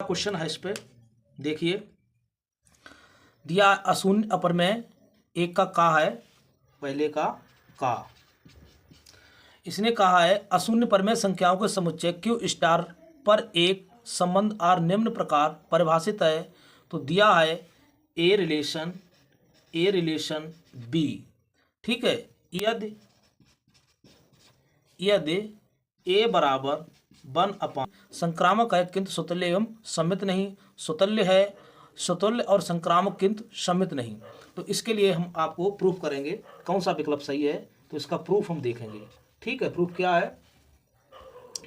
Question है इस पे, देखिए दिया अशून्य अपर में एक का है, पहले का इसने कहा है अशून्य पर में संख्याओं के समुच्चय क्यू स्टार पर एक संबंध आर निम्न प्रकार परिभाषित है। तो दिया है ए रिलेशन बी, ठीक है। यदि ए बराबर 1 संक्रामक है किंतु स्वतुल्य एवं सममित नहीं, स्वतुल्य है, स्वतुल्य और संक्रामक किंतु सममित नहीं। तो इसके लिए हम आपको प्रूफ करेंगे कौन सा विकल्प सही है, तो इसका प्रूफ हम देखेंगे, ठीक है। प्रूफ क्या है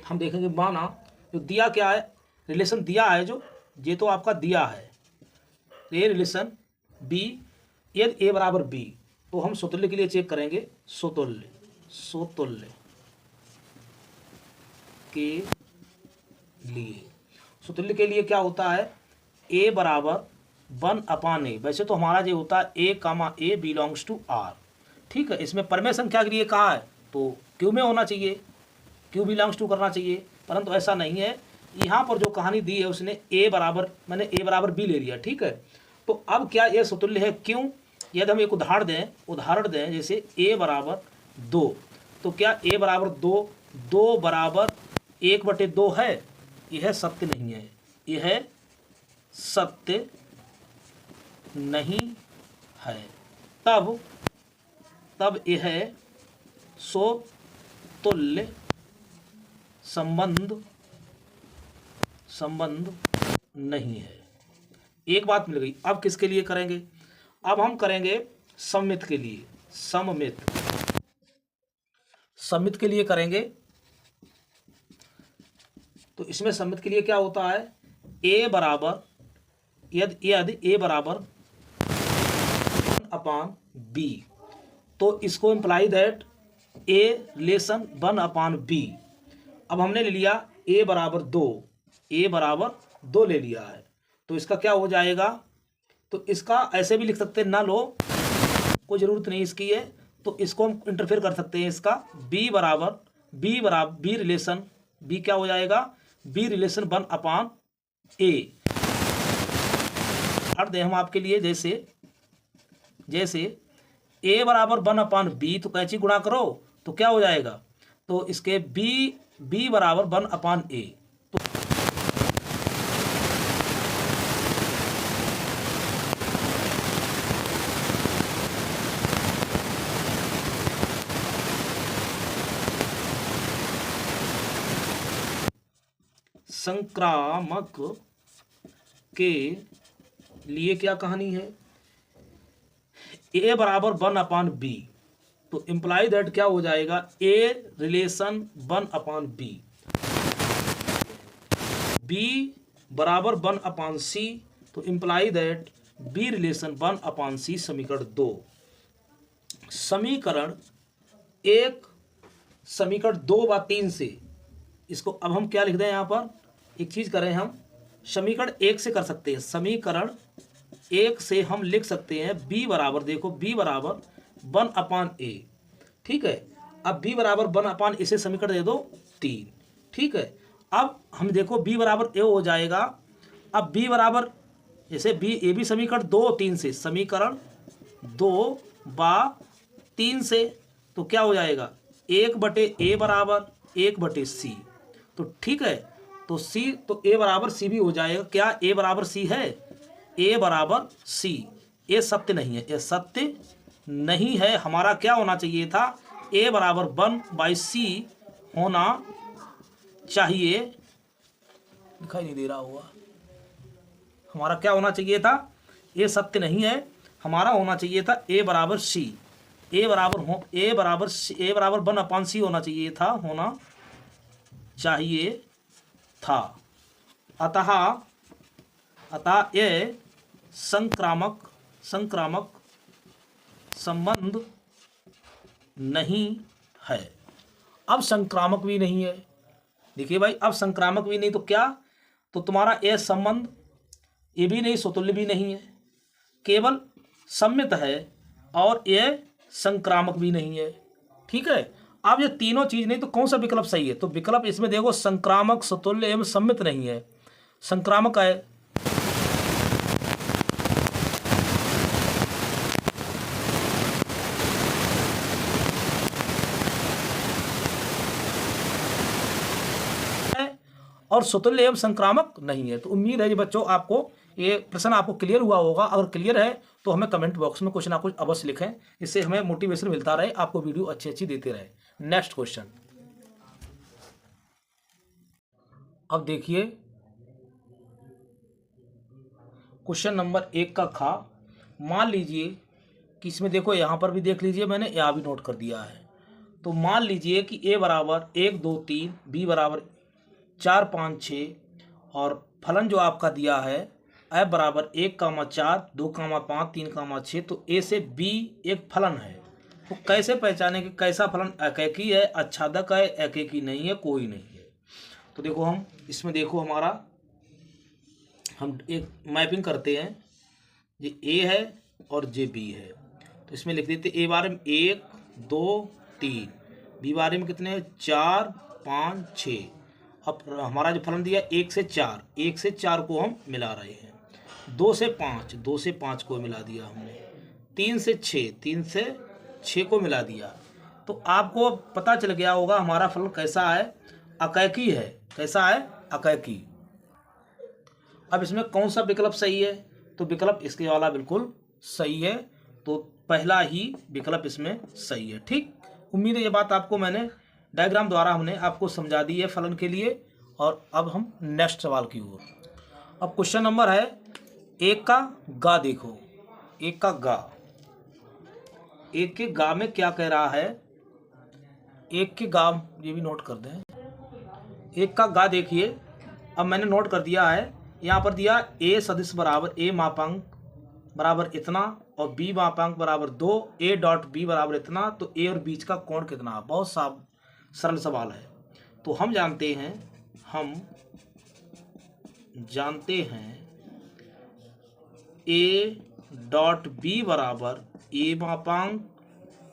हम देखेंगे। माना जो दिया क्या है, रिलेशन दिया है, जो ये तो आपका दिया है ए रिलेशन बी, यदि ए बराबर बी, तो हम स्वतुल्य के लिए चेक करेंगे, स्वतुल्य के लिए, स्वतुल्य के लिए क्या होता है, ए बराबर 1/a। वैसे तो हमारा जो होता है ए कामा ए बिलोंग्स टू आर, ठीक है। इसमें परमेय संख्या के लिए कहा है तो क्यू में होना चाहिए, क्यू बिलोंग्स टू करना चाहिए, परंतु ऐसा नहीं है। यहाँ पर जो कहानी दी है उसने मैंने ए बराबर बी ले लिया, ठीक है। तो अब क्या ये स्वतुल्य है, क्यों? यदि हम एक उदाहरण दें जैसे ए बराबर 2, तो क्या ए बराबर 2 बराबर 1/2 है? यह सत्य नहीं है, यह सत्य नहीं है। तब यह स्वतुल्य संबंध नहीं है। एक बात मिल गई। अब किसके लिए करेंगे? अब हम करेंगे सममित के लिए, सममित के लिए करेंगे। तो इसमें सममित के लिए क्या होता है, ए बराबर यदि ए बराबर 1/b, तो इसको imply that a relation 1/b। अब हमने ले लिया ए बराबर 2 ले लिया है, तो इसका क्या हो जाएगा, तो इसका ऐसे भी लिख सकते हैं, ना लो कोई ज़रूरत नहीं इसकी है, तो इसको हम इंटरफेयर कर सकते हैं। इसका बी रिलेशन बी क्या हो जाएगा, बी रिलेशन 1/a। हट दें हम आपके लिए, जैसे a बराबर 1/b, तो कैची गुणा करो तो क्या हो जाएगा, तो इसके b बराबर 1/a। तो संक्रामक के लिए क्या कहानी है, a बराबर 1/b, तो इम्प्लाई दैट क्या हो जाएगा, a रिलेशन 1/b, b बराबर 1/c, तो imply that b relation 1/c। समीकरण 2, समीकरण 2 व 3 से इसको अब हम क्या लिख दें, यहाँ पर एक चीज करें, हम समीकरण 1 से कर सकते हैं। समीकरण 1 से हम लिख सकते हैं b बराबर, देखो b बराबर 1/a, ठीक है। अब b बराबर 1/a से समीकरण दे दो 3, ठीक है। अब हम देखो b बराबर a हो जाएगा। अब b बराबर जैसे ए भी समीकरण 2 और 3 से, समीकरण 2 व 3 से, तो क्या हो जाएगा, 1/a बराबर 1/c, तो ठीक है। तो a बराबर c भी हो जाएगा। क्या a बराबर c है, a बराबर c, ये सत्य नहीं है, ये सत्य नहीं है। हमारा क्या होना चाहिए था, a बराबर 1/c होना चाहिए, दिखाई नहीं दे रहा होगा, हमारा क्या होना चाहिए था, ये सत्य नहीं है, हमारा होना चाहिए था a बराबर c, a बराबर 1/c होना चाहिए था। अतः ये संक्रामक संबंध नहीं है। अब संक्रामक भी नहीं है, देखिए भाई, अब संक्रामक भी नहीं तो क्या, तो तुम्हारा ये संबंध ये भी नहीं, स्वतुल्य भी नहीं है, केवल सम्मित है, और ये संक्रामक भी नहीं है, ठीक है। अब ये तीनों चीज नहीं तो कौन सा विकल्प सही है, तो विकल्प इसमें देखो संक्रामक, स्वतुल्य एवं सम्मित नहीं है। संक्रामक है, और सुतुल्य एवं संक्रामक नहीं है। तो उम्मीद है जी बच्चों आपको ये प्रश्न आपको क्लियर हुआ होगा। अगर क्लियर है तो हमें कमेंट बॉक्स में कुछ ना कुछ अवश्य लिखें, इससे हमें मोटिवेशन मिलता रहे, आपको वीडियो अच्छी अच्छी देते रहे। नेक्स्ट क्वेश्चन, अब देखिए क्वेश्चन नंबर 1 का खा। मान लीजिए कि इसमें देखो, यहाँ पर भी देख लीजिए, मैंने यहाँ भी नोट कर दिया है। तो मान लीजिए कि a बराबर 1 2 3, b बराबर 4 5 6 और फलन जो आपका दिया है f बराबर 1,4 2,5 3,6। तो a से b एक फलन है। तो कैसे पहचाने कि कैसा फलन एकैकी है, आच्छादक है, एकैकी नहीं है, कोई नहीं है। तो देखो हम इसमें देखो हमारा हम एक मैपिंग करते हैं, ये a है और ये b है। तो इसमें लिख देते a बारे में 1 2 3, b बारे में कितने 4 5 6। अब हमारा जो फलन दिया 1 से 4, 1 से 4 को हम मिला रहे हैं। 2 से 5, 2 से 5 को मिला दिया हमने। 3 से 6, 3 से 6 को मिला दिया। तो आपको पता चल गया होगा हमारा फलन कैसा है, एकैकी है। कैसा है, एकैकी। अब इसमें कौन सा विकल्प सही है, तो विकल्प इसके वाला बिल्कुल सही है। तो पहला ही विकल्प इसमें सही है। ठीक, उम्मीद है ये बात आपको मैंने डायग्राम द्वारा हमने आपको समझा दी है फलन के लिए। और अब हम नेक्स्ट सवाल की ओर। अब क्वेश्चन नंबर है 1 का गा। देखो 1 का गा, 1 के गा में क्या कह रहा है, 1 के गा, ये भी नोट कर दें। 1 का गा देखिए, अब मैंने नोट कर दिया है। यहाँ पर दिया a सदिश बराबर a मापांक बराबर इतना और b मापांक बराबर 2, a डॉट b बराबर इतना। तो a और बीच का कोण कितना, बहुत सरल सवाल है। तो हम जानते हैं a डॉट b बराबर a मापांक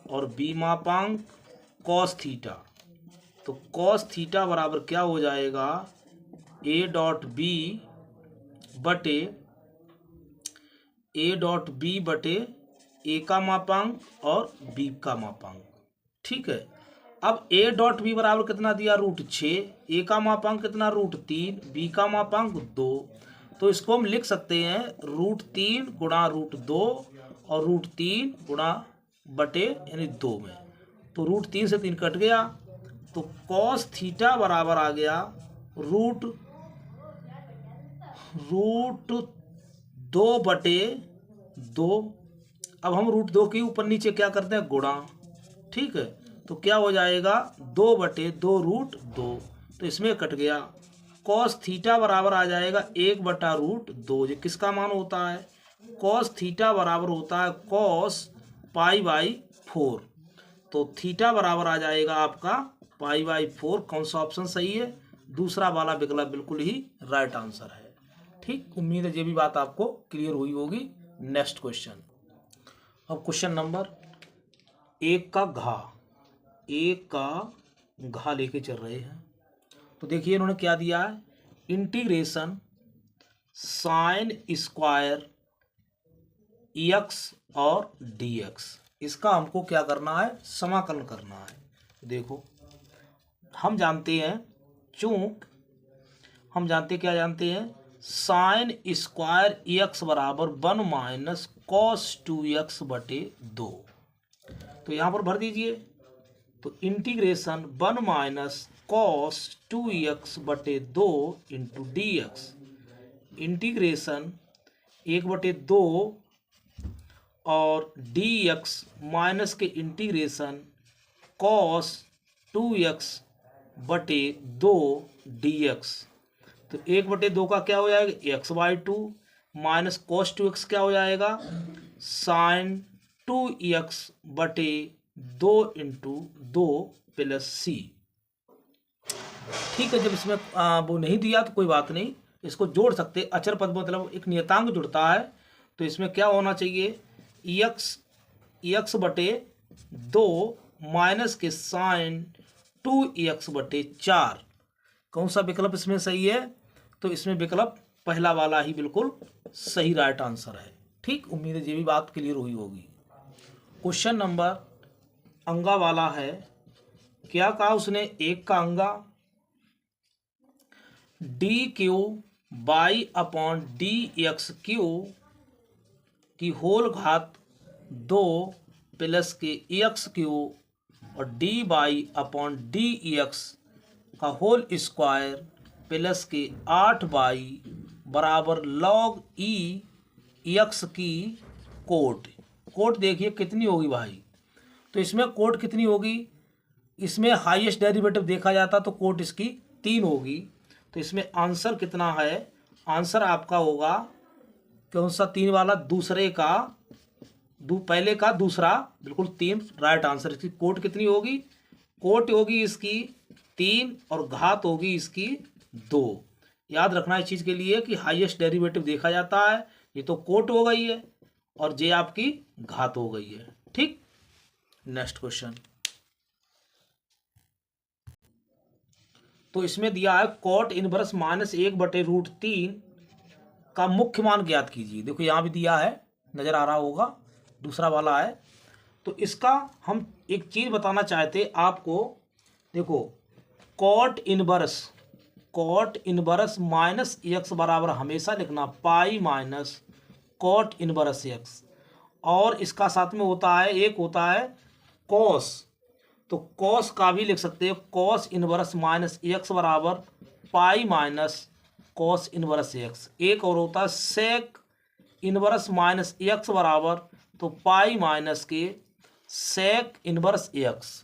और b मापांक कॉस थीटा। तो कॉस थीटा बराबर क्या हो जाएगा, a डॉट b बटे a का मापांक और b का मापांक। ठीक है। अब a डॉट b बराबर कितना दिया, √6, a का मापांक कितना √3, b का मापांक 2। तो इसको हम लिख सकते हैं √3 गुणा √2 और √3 गुणा बटे यानी 2 में। तो √3 से 3 कट गया। तो कॉस थीटा बराबर आ गया √2 बटे 2। अब हम √2 के ऊपर नीचे क्या करते हैं, गुणा। ठीक है। तो क्या हो जाएगा 2 बटे 2 √2। तो इसमें कट गया। कॉस थीटा बराबर आ जाएगा 1 बटा √2। ये किसका मान होता है, कॉस थीटा बराबर होता है कॉस π/4। तो थीटा बराबर आ जाएगा आपका π/4। कौन सा ऑप्शन सही है, दूसरा वाला विकल्प बिल्कुल ही राइट आंसर है। ठीक, उम्मीद है ये भी बात आपको क्लियर हुई होगी। Next question. अब क्वेश्चन नंबर 1 का घा, 1 का घा लेके चल रहे हैं। तो देखिए इन्होंने क्या दिया है, इंटीग्रेशन साइन स्क्वायर x और dx। इसका हमको क्या करना है, समाकलन करना है। देखो हम जानते हैं, क्या जानते हैं, साइन स्क्वायर x बराबर 1 माइनस कॉस 2x बटे 2। तो यहाँ पर भर दीजिए। तो इंटीग्रेशन 1 माइनस कॉस 2x बटे 2 इंटू dx। इंटीग्रेशन 1/2 और dx माइनस के इंटीग्रेशन कॉस 2x बटे 2 dx। तो 1/2 का क्या हो जाएगा, x/2 माइनस कॉस 2x क्या हो जाएगा, साइन 2x बटे 2 इंटू 2 प्लस c। ठीक है। जब इसमें वो नहीं दिया तो कोई बात नहीं, इसको जोड़ सकते। अचर पद मतलब एक नियतांक जुड़ता है। तो इसमें क्या होना चाहिए, x बटे 2 माइनस के साइन 2x बटे 4। कौन सा विकल्प इसमें सही है, तो इसमें विकल्प पहला वाला ही बिल्कुल सही राइट आंसर है। ठीक, उम्मीद है ये भी बात क्लियर हुई होगी। क्वेश्चन नंबर अंगा वाला है। क्या कहा उसने, एक का अंगा D Q by upon D x Q की होल घात 2 प्लस के एक्स क्यू और d by upon D x का होल स्क्वायर प्लस के 8 बाई बराबर लॉग ई एक्स की कोट देखिए कितनी होगी भाई। तो इसमें कोट कितनी होगी, इसमें हाईएस्ट डेरिवेटिव देखा जाता तो कोट इसकी 3 होगी। तो इसमें आंसर कितना है, आंसर आपका होगा कौन सा, 3 वाला, दूसरे का पहले का दूसरा, बिल्कुल 3 राइट आंसर। इसकी कोट कितनी होगी, कोट होगी इसकी 3 और घात होगी इसकी 2। याद रखना इस चीज़ के लिए कि हाईएस्ट डेरिवेटिव देखा जाता है, ये तो कोट हो गई है और जे आपकी घात हो गई है। ठीक, नेक्स्ट क्वेश्चन। तो इसमें दिया है कॉट इनवर्स -1/√3 का मुख्य मान ज्ञात कीजिए। देखो यहाँ भी दिया है, नजर आ रहा होगा, दूसरा वाला है। तो इसका हम एक चीज बताना चाहते आपको। देखो कॉट इनवर्स -x बराबर हमेशा लिखना pi minus cot inverse x, और इसका साथ में होता है, एक होता है कॉस। तो कॉस का भी लिख सकते हैं, कॉस इनवर्स -x बराबर pi minus cos inverse x। एक और होता है सेक इनवर्स -x बराबर तो पाई माइनस के सेक इनवर्स x।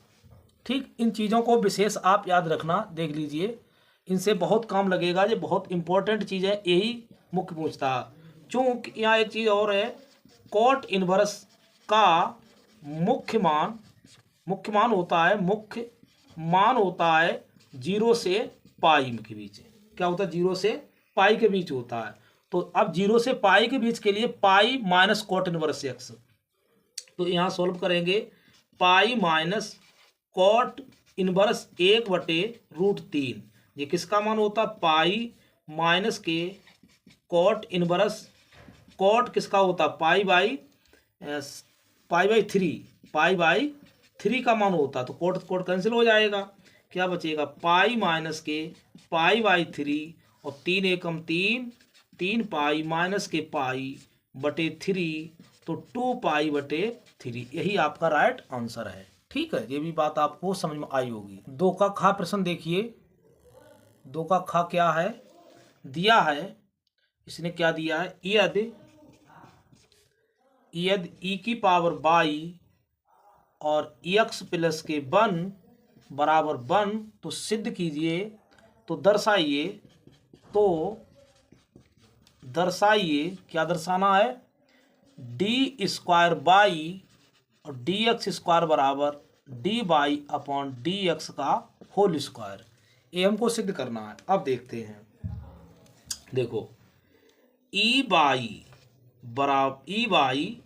ठीक, इन चीज़ों को विशेष आप याद रखना, देख लीजिए, इनसे बहुत काम लगेगा। ये बहुत इंपॉर्टेंट चीज़ है, यही मुख्य पूछता है। चूँकि यहाँ एक चीज़ और है, कॉट इनवर्स का मुख्य मान होता है 0 से पाई के बीच। क्या होता है, 0 से पाई के बीच होता है। तो अब 0 से पाई के बीच के लिए pi minus cot inverse x। तो यहाँ सॉल्व करेंगे, पाई माइनस कॉट इनवर्स 1/√3। ये किसका मान होता है, पाई माइनस के कॉट इनवर्स, कॉट किसका होता है, पाई बाई 3 का मान होता है। तो कोट कैंसिल हो जाएगा, क्या बचेगा, पाई माइनस के पाई बाई 3 और 3 एकम 3 पाई माइनस के पाई बटे 3, तो 2 पाई बटे 3। यही आपका राइट आंसर है। ठीक है, ये भी बात आपको समझ में आई होगी। 2 का खा प्रश्न देखिए। 2 का खा क्या है, दिया है, इसने क्या दिया है, यदि e की पावर बाई और x प्लस के 1 बराबर 1 तो सिद्ध कीजिए। तो दर्शाइए क्या दर्शाना है, डी स्क्वायर बाई और डी एक्स स्क्वायर बराबर d by upon D x का होल स्क्वायर। ये हमको सिद्ध करना है। अब देखते हैं, देखो e y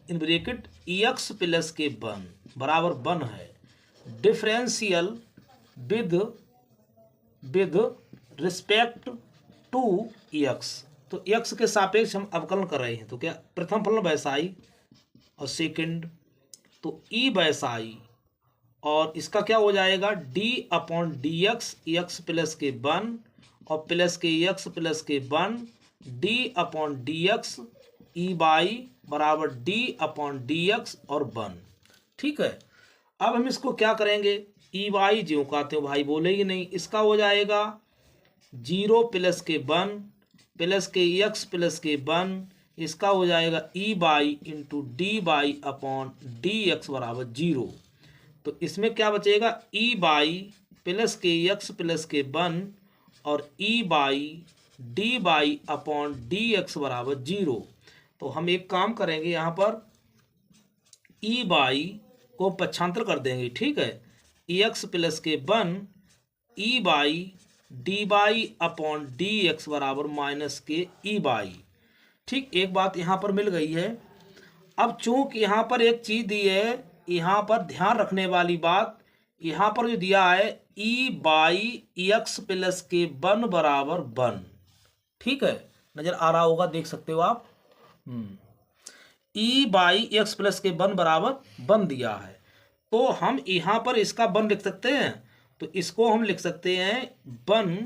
in bracket x plus के 1 बराबर 1 है, differential with respect to x. तो एक्स के सापेक्ष हम अवकलन कर रहे हैं, तो क्या प्रथम फलन वैसा ही और सेकंड तो ई वैसा ही, और इसका क्या हो जाएगा, D upon D x plus के 1 और प्लस के एक्स प्लस के 1 D upon D x E by बराबर डी अपॉन डी एक्स और 1। ठीक है, अब हम इसको क्या करेंगे, ई वाई ज्यों कहते हो भाई, बोलेगी नहीं, इसका हो जाएगा 0 प्लस के 1 प्लस के एक्स प्लस के 1, इसका हो जाएगा e y into d by upon D x बराबर 0। तो इसमें क्या बचेगा, e y plus k x plus के 1 और e by D by upon D x बराबर 0। तो हम एक काम करेंगे, यहाँ पर ई बाई को पक्षांतर कर देंगे। ठीक है, एक्स प्लस के 1 E by D by upon D x बराबर माइनस के ई बाई। ठीक, एक बात यहाँ पर मिल गई है। अब चूंकि यहाँ पर एक चीज़ दी है, यहाँ पर ध्यान रखने वाली बात, यहाँ पर जो दिया है ई बाई एक्स प्लस के 1 बराबर 1। ठीक है, नजर आ रहा होगा, देख सकते हो आप। ई बाई एक्स प्लस के 1 बराबर 1 दिया है, तो हम यहाँ पर इसका 1 लिख सकते हैं। तो इसको हम लिख सकते हैं 1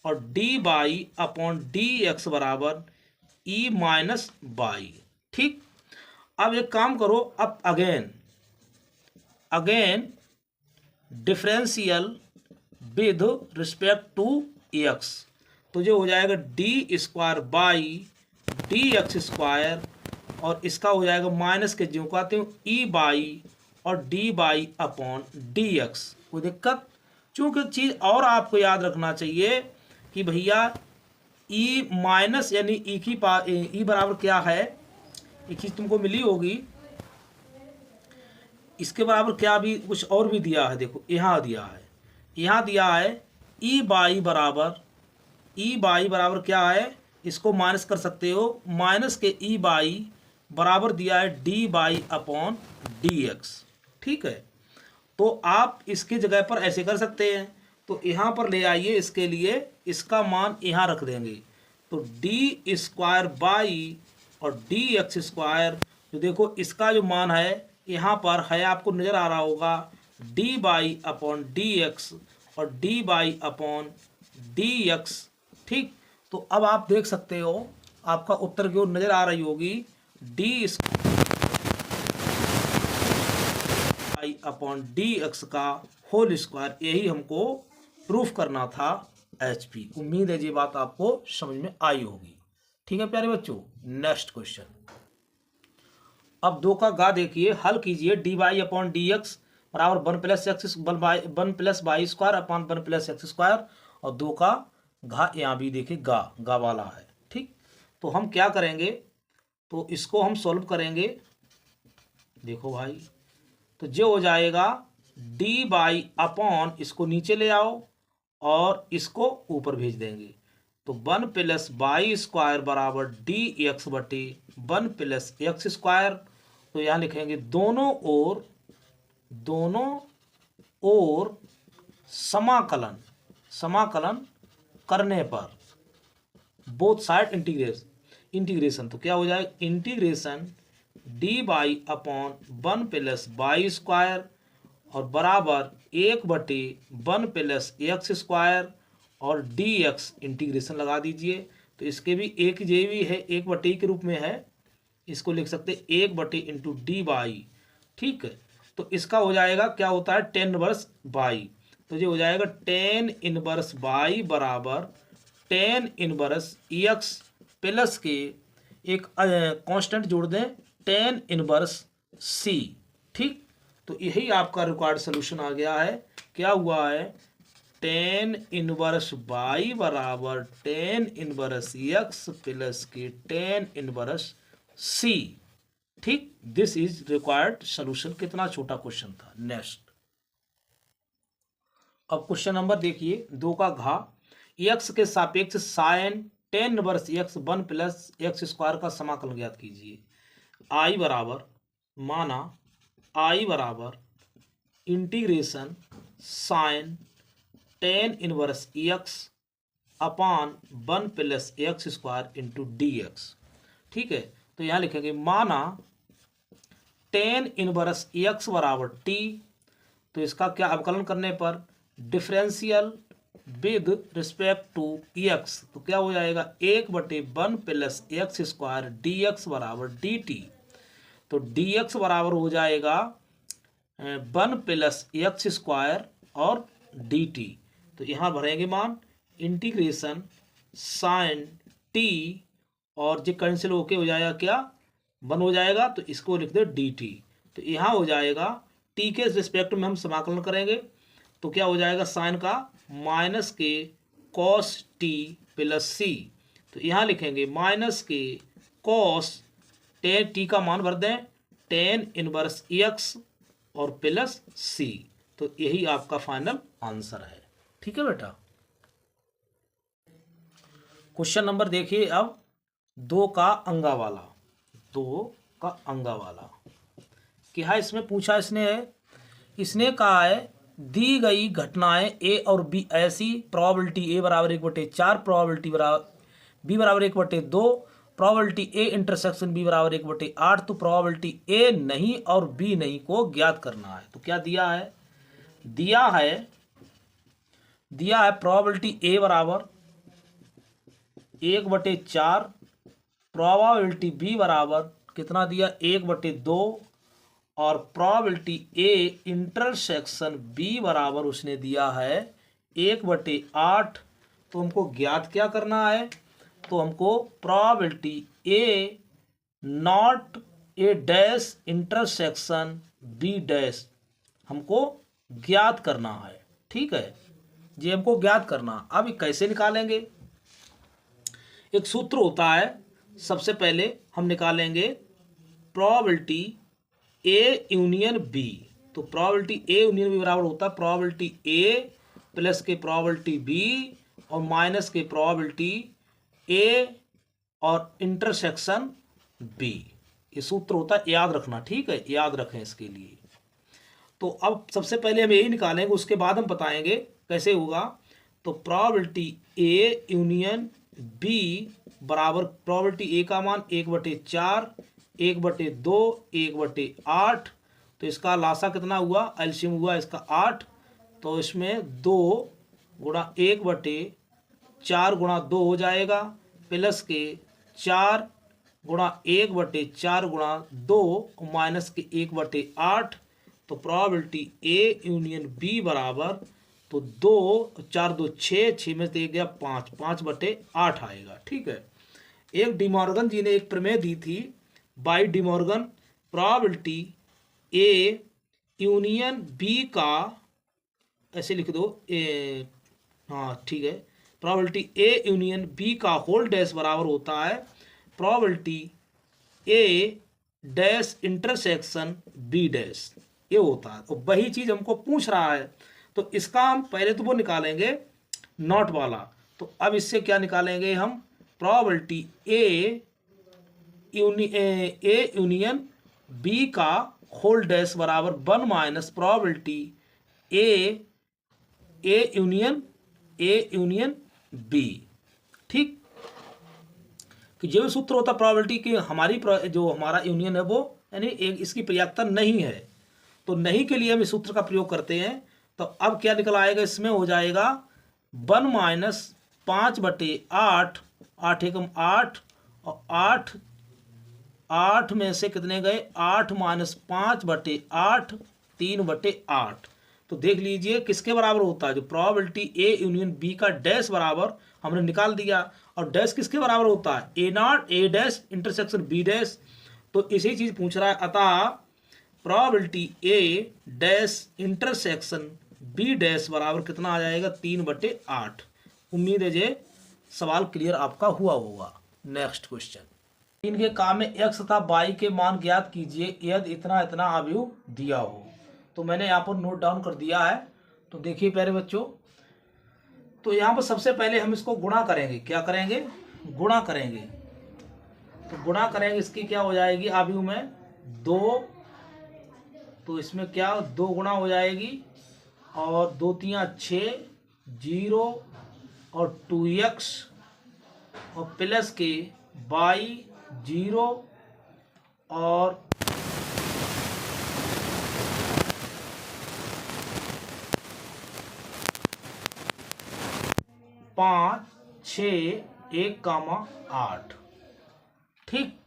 और d by upon D x बराबर ई माइनस बाई। ठीक, अब एक काम करो, अब again differential with respect to x, तो जो हो जाएगा d square by d x square, और इसका हो जाएगा माइनस के जो कहते हो ई बाई और d by upon D x. कोई दिक्कत? चूंकि चीज़ और आपको याद रखना चाहिए कि भैया ई माइनस यानी ई की ई बराबर क्या है, एक चीज़ तुमको मिली होगी, इसके बराबर क्या भी कुछ और भी दिया है। देखो यहाँ दिया है ई बाई बराबर क्या है, इसको माइनस कर सकते हो, माइनस के ई बाई बराबर दिया है D by upon D x. ठीक है, तो आप इसकी जगह पर ऐसे कर सकते हैं, तो यहाँ पर ले आइए, इसके लिए इसका मान यहाँ रख देंगे, तो डी स्क्वायर बाई और डी एक्स स्क्वायर, जो देखो इसका जो मान है यहाँ पर है, आपको नज़र आ रहा होगा d by upon D x और d by upon D x. ठीक, तो अब आप देख सकते हो आपका उत्तर की ओर नज़र आ रही होगी D I upon D x का होल स्क्वायर, यही हमको प्रूफ करना था HP। उम्मीद है ये बात आपको समझ में आई होगी। ठीक है प्यारे बच्चों, नेक्स्ट क्वेश्चन। अब 2 का गा देखिए, हल कीजिए। D by upon D x बराबर 1 plus y square upon 1 plus x square, और 2 का घा यहाँ भी देखिए गा वाला है। ठीक, तो हम क्या करेंगे, तो इसको हम सॉल्व करेंगे। देखो भाई, तो जो हो जाएगा डी बाई अपॉन, इसको नीचे ले आओ और इसको ऊपर भेज देंगे, तो 1 प्लस वाई स्क्वायर बराबर डी एक्स बटे 1 प्लस एक्स स्क्वायर। तो यहाँ लिखेंगे दोनों ओर समाकलन करने पर, बोथ साइड इंटीग्रेशन, तो क्या हो जाएगा integration d by upon 1 plus y square और बराबर 1/1 प्लस एक्स स्क्वायर और डी एक्स इंटीग्रेशन लगा दीजिए। तो इसके भी एक जे भी है, 1/1 के रूप में है, इसको लिख सकते 1/1 इंटू डी बाई। ठीक है, तो इसका हो जाएगा क्या होता है 10 इनवर्स बाई, तो ये हो जाएगा 10 इनवर्स बाई बराबर 10 इनवर्स एक्स प्लस के एक कांस्टेंट जोड़ दें 10 इनवर्स सी। ठीक, तो यही आपका रिक्वायर्ड सोल्यूशन आ गया है। क्या हुआ है 10 इनवर्स बाई बराबर 10 इनवर्स एक्स प्लस के 10 इनवर्स सी। ठीक, दिस इज रिक्वायर्ड सोल्यूशन। कितना छोटा क्वेश्चन था। नेक्स्ट, अब क्वेश्चन नंबर देखिए 2 का घा, एक्स के सापेक्ष sine 10 inverse x 1 plus x square का समाकलन ज्ञात कीजिए। आई बराबर, माना आई बराबर integration sine 10 inverse x upon 1 plus x square into d x. ठीक है, तो यहाँ लिखेंगे माना 10 इनवर्स एक्स बराबर टी, तो इसका क्या अवकलन करने पर differential with respect to x, तो क्या हो जाएगा 1/1 plus x square d x बराबर डी टी। तो डी एक्स बराबर हो जाएगा 1 प्लस एक्स स्क्वायर और डी टी, तो यहाँ भरेंगे मान इंटीग्रेशन साइन टी, और जो कैंसिल होके हो जाएगा क्या 1 हो जाएगा, तो इसको लिख दे डी टी। तो यहाँ हो जाएगा टी के रिस्पेक्ट में हम समाकलन करेंगे, तो क्या हो जाएगा साइन का माइनस के कॉस टी प्लस सी, तो यहाँ लिखेंगे माइनस के कॉस 10 टी का मान भर दें 10 इनवर्स एक्स और प्लस सी, तो यही आपका फाइनल आंसर है। ठीक है बेटा। क्वेश्चन नंबर देखिए अब 2 का अंगा वाला, 2 का अंगा वाला क्या है इसमें पूछा इसने कहा है दी गई घटनाएं ए और बी ऐसी प्रोबेबिलिटी ए बराबर 1/4 प्रोबेबिलिटी बी बराबर 1/2, प्रोबेबिलिटी ए इंटरसेक्शन बी बराबर 1/8। तो प्रोबेबिलिटी ए नहीं और बी नहीं को ज्ञात करना है। तो क्या दिया है, दिया है प्रोबेबिलिटी ए बराबर 1/4, प्रोबेबिलिटी बी बराबर कितना दिया 1/2 और प्रोबेबिलिटी ए इंटरसेक्शन बी बराबर उसने दिया है 1/8। तो हमको ज्ञात क्या करना है, तो हमको probability A not A dash intersection B dash हमको ज्ञात करना है। ठीक है, ये हमको ज्ञात करना। अब ये कैसे निकालेंगे, एक सूत्र होता है। सबसे पहले हम निकालेंगे प्रोबेबिलिटी ए यूनियन बी। तो प्रोबेबिलिटी ए यूनियन बी बराबर होता है प्रोबेबिलिटी ए प्लस के प्रोबेबिलिटी बी और माइनस के प्रोबेबिलिटी ए और इंटरसेक्शन बी। ये सूत्र होता है, याद रखना। ठीक है, याद रखें इसके लिए। तो अब सबसे पहले हम यही निकालेंगे, उसके बाद हम बताएंगे कैसे होगा। तो प्रोबेबिलिटी ए यूनियन बी बराबर प्रोबेबिलिटी ए का मान 1/4, 1/2, 1/8। तो इसका लासा कितना हुआ, एलसीएम हुआ इसका 8। तो इसमें 2 गुणा 1/4 गुणा 2 हो जाएगा, प्लस के 4 गुणा 1/4 गुणा 2 माइनस के 1/8। तो प्रोबेबिलिटी ए यूनियन बी बराबर, तो 2 4 2 6 में से गया 5, 5/8 आएगा। ठीक है, एक डिमॉर्गन जी ने एक प्रमेय दी थी, by De Morgan, probability A union B का, ऐसे लिख दो हाँ ठीक है, प्रोबेबिलिटी ए यूनियन बी का होल डैश बराबर होता है probability A dash intersection B dash. ये होता है, तो वही चीज हमको पूछ रहा है। तो इसका हम पहले तो वो निकालेंगे नॉट वाला। तो अब इससे क्या निकालेंगे हम, प्रोबेबिलिटी ए यूनियन बी का होल डैश बराबर 1 minus probability A union B. ठीक, कि जो सूत्र होता है प्रोबेबिलिटी की, हमारी जो हमारा यूनियन है वो यानी एक इसकी पर्याप्तता नहीं है, तो नहीं के लिए हम इस सूत्र का प्रयोग करते हैं। तो अब क्या निकल आएगा, इसमें हो जाएगा 1 माइनस 5/8, 8 एकम 8 और 8 में से कितने गए 8 माइनस 5/8, 3/8। तो देख लीजिए किसके बराबर होता है, जो प्रोबेबिलिटी ए यूनियन बी का डैश बराबर हमने निकाल दिया, और डैश किसके बराबर होता है, A not A dash intersection B dash. तो इसी चीज पूछ रहा है, अतः probability A dash intersection B dash बराबर कितना आ जाएगा 3/8। उम्मीद है ये सवाल क्लियर आपका हुआ होगा। नेक्स्ट क्वेश्चन, इनके काम में एक्स तथा वाई के मान ज्ञात कीजिए यदि इतना इतना अवयव दिया हो। तो मैंने यहाँ पर नोट डाउन कर दिया है। तो देखिए प्यारे बच्चों, तो यहाँ पर सबसे पहले हम इसको गुणा करेंगे। क्या करेंगे, गुणा करेंगे। तो गुणा करेंगे, इसकी क्या हो जाएगी अवयव में 2, तो इसमें क्या 2 गुणा हो जाएगी, और 2 3 6, 0 और 2x और प्लस के y 0 और 5 6 1, 8। ठीक,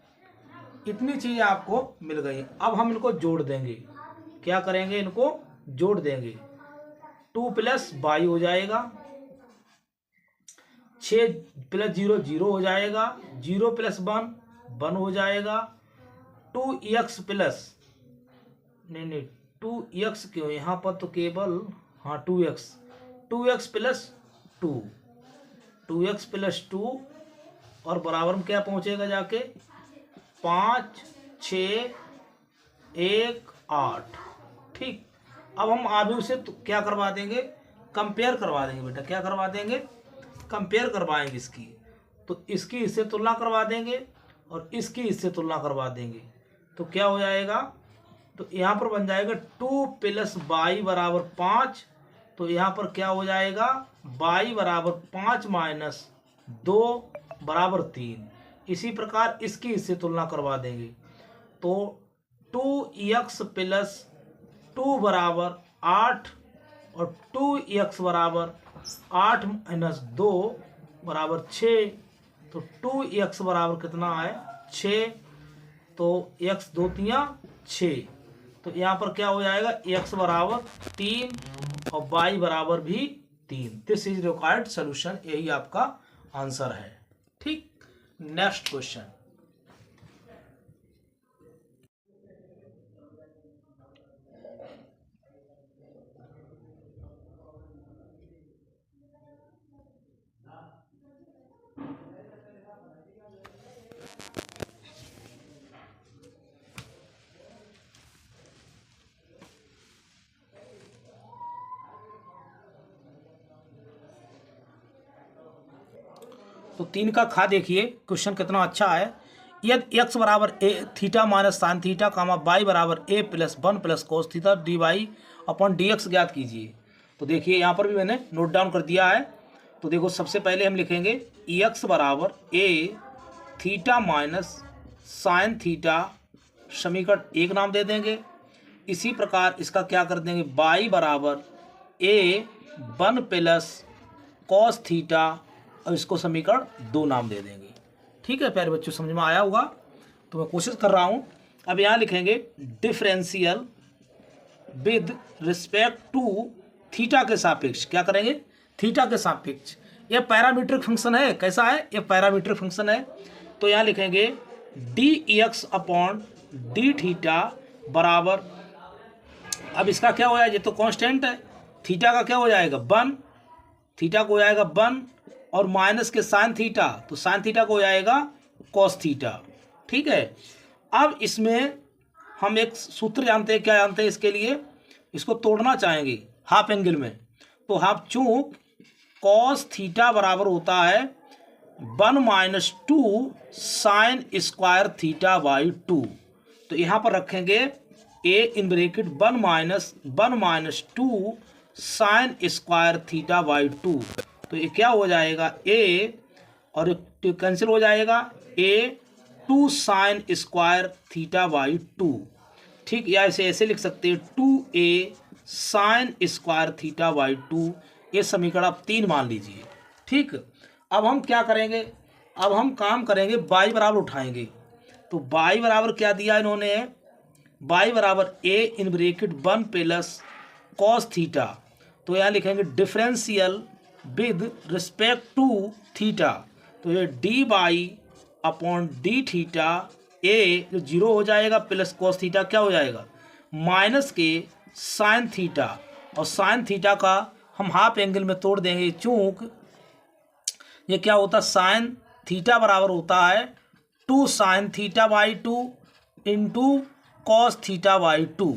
इतनी चीज आपको मिल गई। अब हम इनको जोड़ देंगे। क्या करेंगे, इनको जोड़ देंगे। 2 प्लस y हो जाएगा, 6 प्लस 0 0 हो जाएगा, 0 प्लस 1 1 हो जाएगा, 2x प्लस नहीं 2x क्यों यहाँ पर, तो केवल हाँ 2x प्लस 2x प्लस 2 और बराबर में क्या पहुंचेगा जाके 5 6 1 8। ठीक, अब हम आगे से तो क्या करवा देंगे, कंपेयर करवा देंगे बेटा। क्या करवा देंगे, कंपेयर करवाएंगे इसकी। तो इसकी इससे तुलना करवा देंगे और इसकी इससे तुलना करवा देंगे। तो क्या हो जाएगा, तो यहाँ पर बन जाएगा 2 प्लस y बराबर 5। तो यहाँ पर क्या हो जाएगा y बराबर 5 माइनस 2 बराबर 3। इसी प्रकार इसकी इससे तुलना करवा देंगे तो 2x प्लस 2 बराबर 8 और 2x बराबर 8 माइनस 2 बराबर 6। तो 2x बराबर कितना है 6। तो x 2 तियाँ 6। तो यहाँ पर क्या हो जाएगा x बराबर 3 और y बराबर भी 3। दिस इज रिक्वायर्ड सोल्यूशन, यही आपका आंसर है। ठीक, नेक्स्ट क्वेश्चन। तो 3 का खा देखिए क्वेश्चन कितना अच्छा है। यदि x बराबर a theta minus sine theta comma y बराबर a plus 1 plus cos theta d y upon D x ज्ञात कीजिए। तो देखिए यहाँ पर भी मैंने नोट डाउन कर दिया है। तो देखो सबसे पहले हम लिखेंगे x बराबर a theta minus sine theta, समीकरण 1 नाम दे देंगे। इसी प्रकार इसका क्या कर देंगे y बराबर ए 1 प्लस कॉस थीटा और इसको समीकरण 2 नाम दे देंगे। ठीक है प्यारे बच्चों, समझ में आया होगा। तो मैं कोशिश कर रहा हूँ। अब यहाँ लिखेंगे differential with respect to theta के सापेक्ष। क्या करेंगे थीटा के सापेक्ष। यह पैरामीट्रिक फंक्शन है। कैसा है यह पैरामीट्रिक फंक्शन है। तो यहाँ लिखेंगे D x upon d theta बराबर, अब इसका क्या हो जाएगा, ये तो कांस्टेंट है। थीटा का क्या हो जाएगा 1, थीटा को हो जाएगा 1 और माइनस के साइन थीटा, तो साइन थीटा को हो जाएगा कॉस थीटा। ठीक है, अब इसमें हम एक सूत्र जानते हैं। क्या जानते हैं इसके लिए, इसको तोड़ना चाहेंगे हाफ एंगल में। तो हाफ चूंकि कॉस थीटा बराबर होता है 1 minus 2 sine square theta by 2। तो यहाँ पर रखेंगे a in bracket 1 minus 2 sine square theta by 2। तो ये क्या हो जाएगा ए और कैंसिल हो जाएगा ए 2 साइन स्क्वायर थीटा बाई 2। ठीक, या ऐसे लिख सकते हैं 2a sign square theta by 2। ये समीकरण आप 3 मान लीजिए। ठीक, अब हम क्या करेंगे, अब हम काम करेंगे y बराबर उठाएंगे। तो y बराबर क्या दिया इन्होंने, y बराबर a in bracket 1 plus cos theta. तो यहाँ लिखेंगे differential with respect to theta. तो ये d by upon d theta a जो 0 हो जाएगा प्लस कॉस थीटा क्या हो जाएगा माइनस के साइन थीटा, और साइन थीटा का हम हाफ एंगल में तोड़ देंगे। चूंकि ये क्या होता है साइन थीटा बराबर होता है 2 sign theta by 2 into cos theta by 2।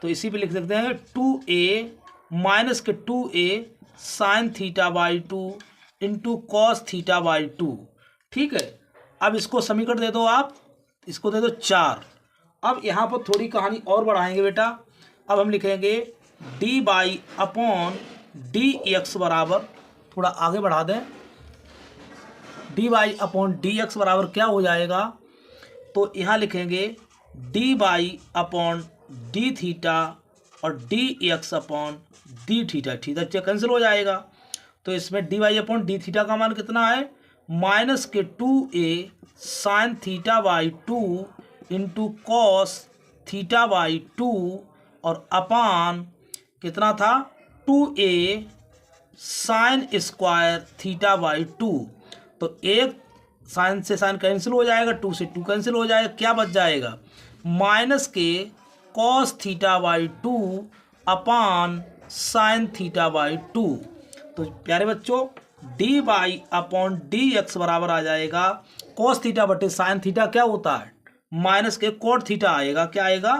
तो इसी पे लिख सकते हैं 2a minus k 2a sine theta by 2 into cos theta by 2। ठीक है, अब इसको समीकरण दे दो आप, इसको दे दो 4। अब यहाँ पर थोड़ी कहानी और बढ़ाएंगे बेटा। अब हम लिखेंगे d by upon D x बराबर, थोड़ा आगे बढ़ा दें, d by upon D x बराबर क्या हो जाएगा। तो यहाँ लिखेंगे d by upon d theta और d x upon d theta. Theta cancel हो जाएगा। तो इसमें d y upon d theta का मान कितना है minus k 2a sine theta by 2 into cos theta by 2 और अपान कितना था 2a sign square theta by 2। तो एक साइन से साइन कैंसिल हो जाएगा, 2 से 2 कैंसिल हो जाएगा, क्या बच जाएगा माइनस के cos theta by 2 upon sign theta by 2। तो प्यारे बच्चों D by upon D x बराबर आ जाएगा कॉस थीटा बटे साइन थीटा क्या होता है माइनस के कॉट थीटा आएगा, क्या आएगा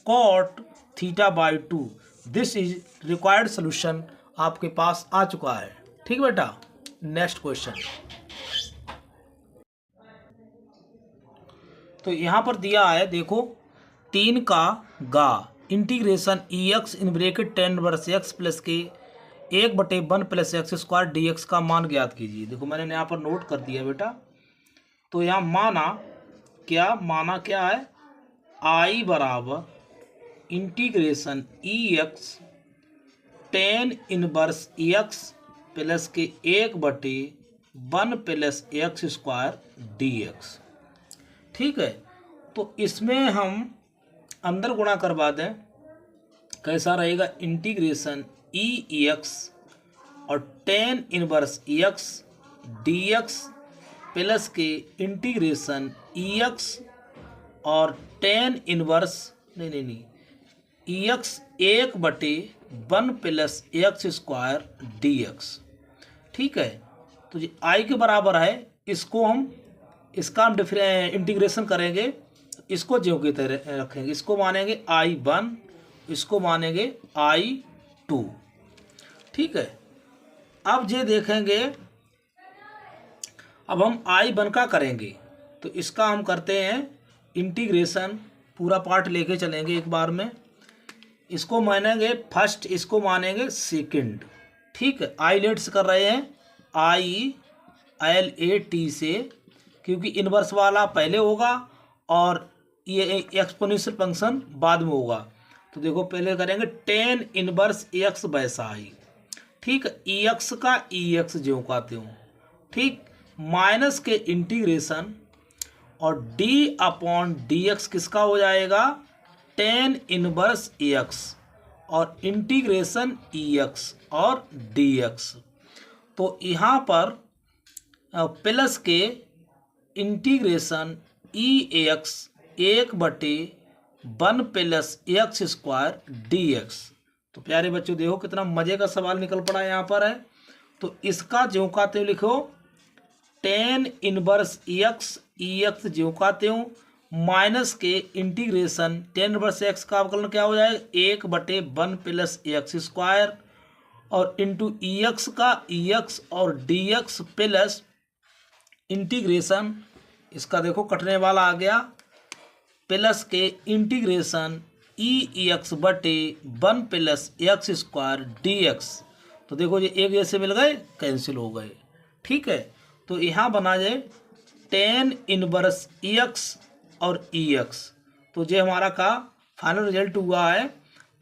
cot theta by 2। This is required solution आपके पास आ चुका है। ठीक बेटा, नेक्स्ट क्वेश्चन। तो यहाँ पर दिया है देखो 3 का गा integration e x in bracket tan inverse x plus के 1/1 plus x square d x का मान ज्ञात कीजिए। देखो मैंने यहाँ पर नोट कर दिया बेटा। तो यहाँ माना क्या है, आई बराबर integration e x tan inverse x plus के 1/1 plus x square d x. ठीक है, तो इसमें हम अंदर गुणा करवा दें। कैसा रहेगा, इंटीग्रेशन ई एक्स और tan inverse x d x plus k integration e x और टेन इनवर्स नहीं e x 1/1 plus x square d x. ठीक है, तो ये आई के बराबर है, इसका हम इंटीग्रेशन करेंगे, इसको ज्यों की तरह रखेंगे, इसको मानेंगे I1, इसको मानेंगे I2। ठीक है, अब ये देखेंगे, अब हम I1 का करेंगे तो इसका हम करते हैं इंटीग्रेशन, पूरा पार्ट लेके चलेंगे एक बार में। इसको मानेंगे फर्स्ट, इसको मानेंगे सेकंड। ठीक है, आईलेट्स कर रहे हैं ILAT से, क्योंकि इनवर्स वाला पहले होगा और ये एक्सपोनेंशियल फंक्शन बाद में होगा। तो देखो पहले करेंगे टेन इनवर्स एक्स वैसा ही। ठीक, ई एक्स का ई एक्स ज्यों का त्यों। ठीक, माइनस के इंटीग्रेशन और डी अपॉन डी एक्स किसका हो जाएगा, टेन इनवर्स एक्स और इंटीग्रेशन ई एक्स और डी एक्स। तो यहाँ पर plus k integration e x 1/1 plus x square d x. तो प्यारे बच्चों देखो कितना मजे का सवाल निकल पड़ा यहाँ पर है। तो इसका ज्यों का त्यों लिखो, टेन इनवर्स एक्स ई एक्स ज्यों का त्यों माइनस के इंटीग्रेशन टेन इनवर्स एक्स का अवकलन क्या हो जाएगा, 1/1 प्लस एक्स स्क्वायर और इंटू ई एक्स का ई एक्स और डी एक्स प्लस इंटीग्रेशन, इसका देखो कटने वाला आ गया, प्लस के इंटीग्रेशन ई एक्स/1 plus x square d x. तो देखो ये एक जैसे मिल गए, कैंसिल हो गए। ठीक है, तो यहाँ बना जाए टेन इनवर्स एक्स और ई एक्स। तो ये हमारा का फाइनल रिजल्ट हुआ है।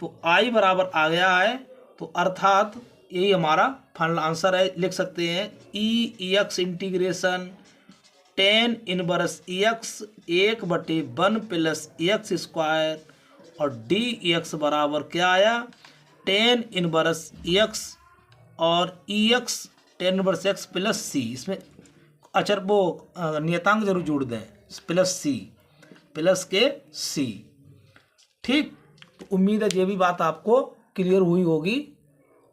तो आई बराबर आ गया है, तो अर्थात यही हमारा फाइनल आंसर है। लिख सकते हैं e x integration tan inverse x 1/1 plus x square और डी एक्स बराबर क्या आया, टेन इनवर्स एक्स और e x tan inverse x plus c. इसमें अचर वो नियतांक जरूर जोड़ दें, प्लस सी, प्लस के सी। ठीक, तो उम्मीद है ये भी बात आपको क्लियर हुई होगी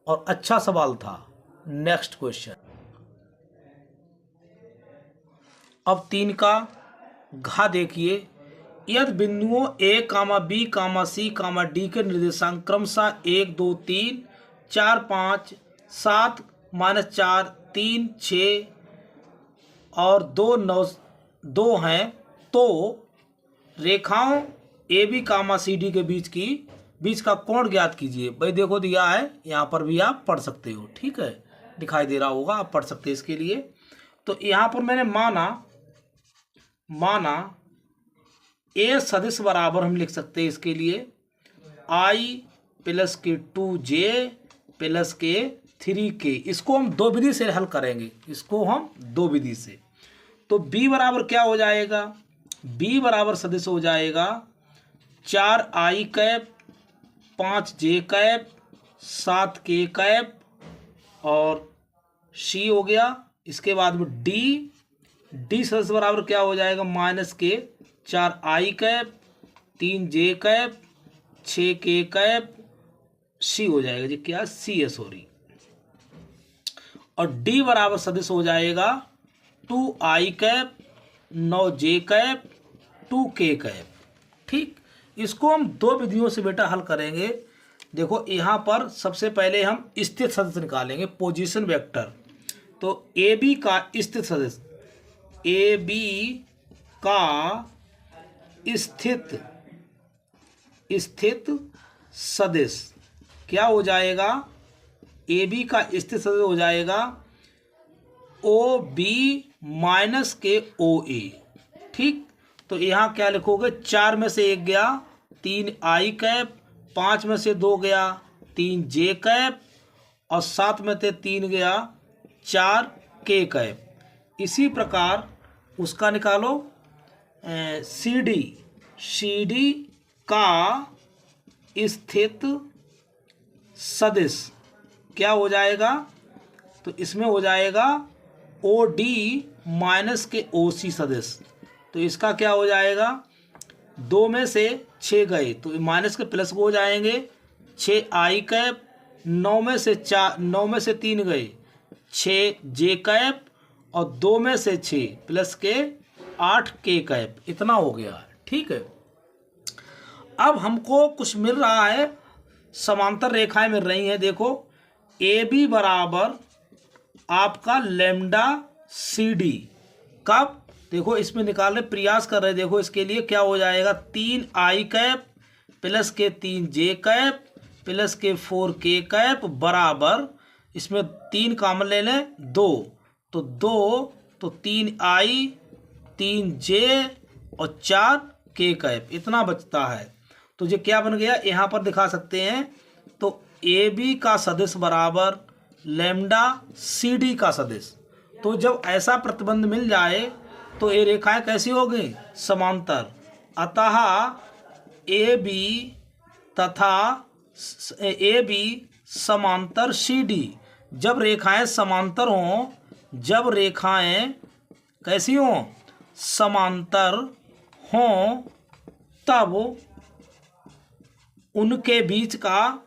और अच्छा सवाल था। नेक्स्ट क्वेश्चन, अब 3 का घा देखिए, यदि बिंदुओं A, B, C, D के निर्देशांक क्रमशः 1, 2, 3, 4, 5, 7, -4, 3, 6 और 2, 9, 2 हैं, तो रेखाओं AB, CD के बीच का कोण ज्ञात कीजिए। भाई देखो दिया है, यहाँ पर भी आप पढ़ सकते हो। ठीक है, दिखाई दे रहा होगा, आप पढ़ सकते हैं इसके लिए। तो यहाँ पर मैंने माना ए सदिश बराबर हम लिख सकते हैं इसके लिए I प्लस के 2J प्लस के 3K। इसको हम दो विधि से हल करेंगे, इसको हम दो विधि से। तो B बराबर क्या हो जाएगा, B बराबर सदिश हो जाएगा 4I cap 5J cap 7K cap और C हो गया। इसके बाद में D सदिश बराबर क्या हो जाएगा, माइनस के 4I cap 3J cap 6K cap C हो जाएगा जी, क्या C है, सॉरी। और D बराबर सदिश हो जाएगा 2I cap 9J cap 2K cap. ठीक, इसको हम दो विधियों से बेटा हल करेंगे। देखो यहाँ पर सबसे पहले हम स्थित सदिश निकालेंगे, पोजीशन वेक्टर। तो AB का स्थित सदिश, AB का स्थित सदिश क्या हो जाएगा, ए बी का स्थिर सदिश हो जाएगा ओ बी माइनस के ओ ए। ठीक, तो यहाँ क्या लिखोगे, 4 में से 1 गया 3 आई कैप, 5 में से 2 गया 3 जे कैप, और 7 में से 3 गया 4 के कैप। इसी प्रकार उसका निकालो सी डी का स्थित सदिश क्या हो जाएगा, तो इसमें हो जाएगा ओ डी माइनस के ओ सी सदिश। तो इसका क्या हो जाएगा, 2 में से 6 गए तो माइनस के प्लस को हो जाएंगे 6 आई कैप, 9 में से 3 गए 6 जे कैप, और 2 में से 6 प्लस के 8 के कैप। इतना हो गया। ठीक है, अब हमको कुछ मिल रहा है, समांतर रेखाएं मिल रही हैं। देखो ए बी बराबर आपका लैम्डा सी डी। कब, देखो इसमें निकालने प्रयास कर रहे हैं। देखो इसके लिए क्या हो जाएगा, 3 आई कैप प्लस के 3 जे कैप प्लस के 4 के कैप बराबर, इसमें 3 कॉमन ले लें 2, तो 2 तो 3 आई 3 जे और 4 के कैप, इतना बचता है। तो ये क्या बन गया, यहाँ पर दिखा सकते हैं। तो ए बी का सदिश बराबर लैम्डा सी डी का सदिश। तो जब ऐसा प्रतिबंध मिल जाए तो ये रेखाएं कैसी हो गई, समांतर। अतः ए बी तथा ए बी समांतर सी डी। जब रेखाएं समांतर हों, जब रेखाएं कैसी हों, समांतर हों, तब उनके बीच का